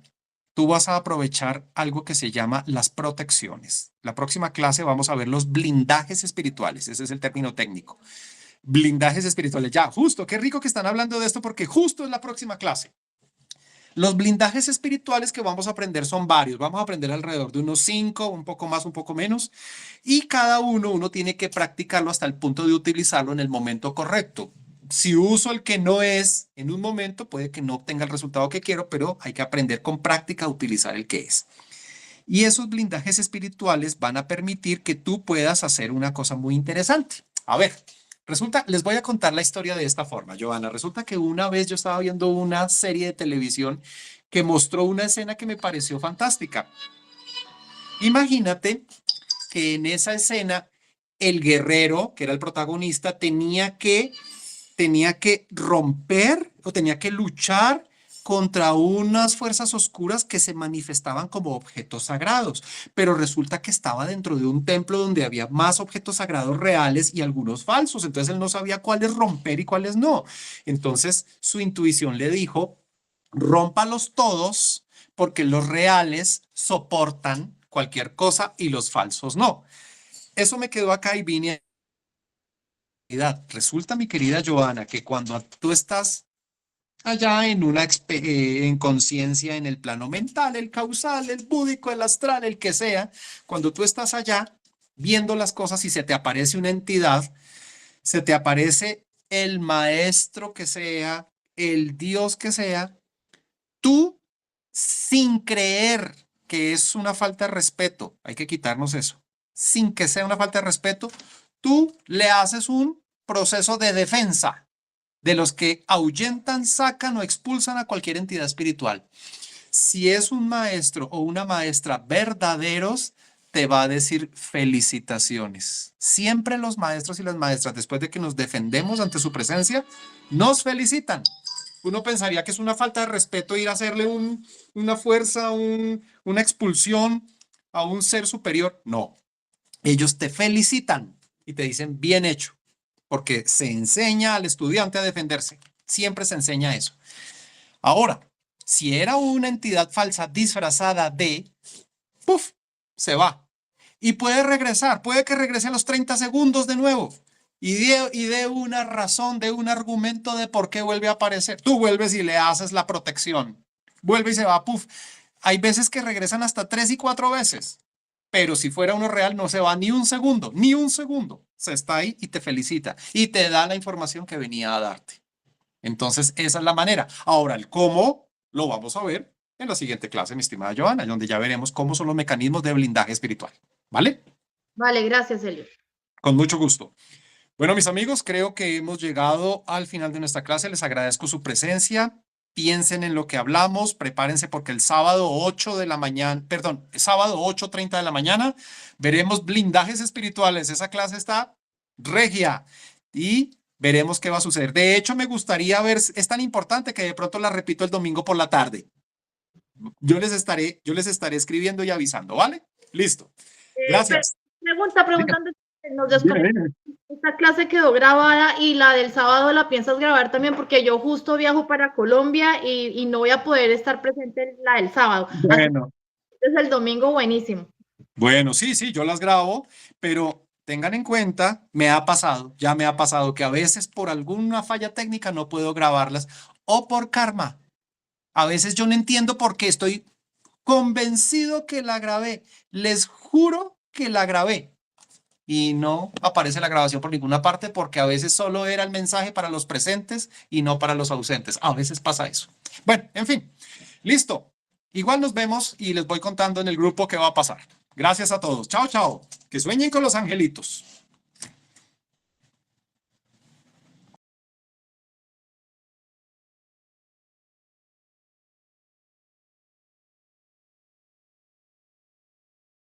tú vas a aprovechar algo que se llama las protecciones. La próxima clase vamos a ver los blindajes espirituales, ese es el término técnico. Blindajes espirituales. Ya, justo, qué rico que están hablando de esto porque justo es la próxima clase. Los blindajes espirituales que vamos a aprender son varios. Vamos a aprender alrededor de unos 5, un poco más, un poco menos. Y cada uno tiene que practicarlo hasta el punto de utilizarlo en el momento correcto. Si uso el que no es en un momento, puede que no obtenga el resultado que quiero, pero hay que aprender con práctica a utilizar el que es. Y esos blindajes espirituales van a permitir que tú puedas hacer una cosa muy interesante. A ver, les voy a contar la historia de esta forma, Joana. Resulta que una vez yo estaba viendo una serie de televisión que mostró una escena que me pareció fantástica. Imagínate que en esa escena el guerrero, que era el protagonista, tenía que romper o tenía que luchar contra unas fuerzas oscuras que se manifestaban como objetos sagrados, pero resulta que estaba dentro de un templo donde había más objetos sagrados reales y algunos falsos, entonces él no sabía cuáles romper y cuáles no. Entonces su intuición le dijo, rómpalos todos porque los reales soportan cualquier cosa y los falsos no. Eso me quedó acá y vine a... Resulta, mi querida Joana, que cuando tú estás allá en una en conciencia, en el plano mental, el causal, el búdico, el astral, el que sea, cuando tú estás allá viendo las cosas y se te aparece una entidad, se te aparece el maestro que sea, el Dios que sea, tú sin creer que es una falta de respeto, hay que quitarnos eso, sin que sea una falta de respeto, tú le haces un proceso de defensa de los que ahuyentan, sacan o expulsan a cualquier entidad espiritual. Si es un maestro o una maestra verdaderos, te va a decir felicitaciones. Siempre los maestros y las maestras, después de que nos defendemos ante su presencia, nos felicitan. Uno pensaría que es una falta de respeto ir a hacerle una fuerza, una expulsión a un ser superior. No, ellos te felicitan y te dicen bien hecho, porque se enseña al estudiante a defenderse. Siempre se enseña eso. Ahora, si era una entidad falsa disfrazada de, ¡puf!, se va. Y puede regresar, puede que regrese a los 30 segundos de nuevo. Y de una razón, de un argumento de por qué vuelve a aparecer. Tú vuelves y le haces la protección. Vuelve y se va, ¡puf! Hay veces que regresan hasta 3 y 4 veces. Pero si fuera uno real, no se va ni un segundo, ni un segundo. Se está ahí y te felicita y te da la información que venía a darte. Entonces, esa es la manera. Ahora, el cómo lo vamos a ver en la siguiente clase, mi estimada Joana, donde ya veremos cómo son los mecanismos de blindaje espiritual. ¿Vale? Vale, gracias, Helio. Con mucho gusto. Bueno, mis amigos, creo que hemos llegado al final de nuestra clase. Les agradezco su presencia. Piensen en lo que hablamos, prepárense porque el sábado 8 de la mañana, perdón, sábado 8:30 de la mañana, veremos blindajes espirituales. Esa clase está regia y veremos qué va a suceder. De hecho, me gustaría ver, es tan importante que de pronto la repito el domingo por la tarde. Yo les estaré escribiendo y avisando, ¿vale? Listo. Gracias. Preguntando, nos desconectamos. Esta clase quedó grabada y la del sábado la piensas grabar también porque yo justo viajo para Colombia y no voy a poder estar presente en la del sábado. Bueno. Así que el domingo buenísimo. Bueno, sí, yo las grabo, pero tengan en cuenta, ya me ha pasado que a veces por alguna falla técnica no puedo grabarlas o por karma. A veces yo no entiendo por qué estoy convencido que la grabé. Les juro que la grabé. Y no aparece la grabación por ninguna parte porque a veces solo era el mensaje para los presentes y no para los ausentes. A veces pasa eso. Bueno, en fin, listo. Igual nos vemos y les voy contando en el grupo qué va a pasar. Gracias a todos. Chao, chao. Que sueñen con los angelitos.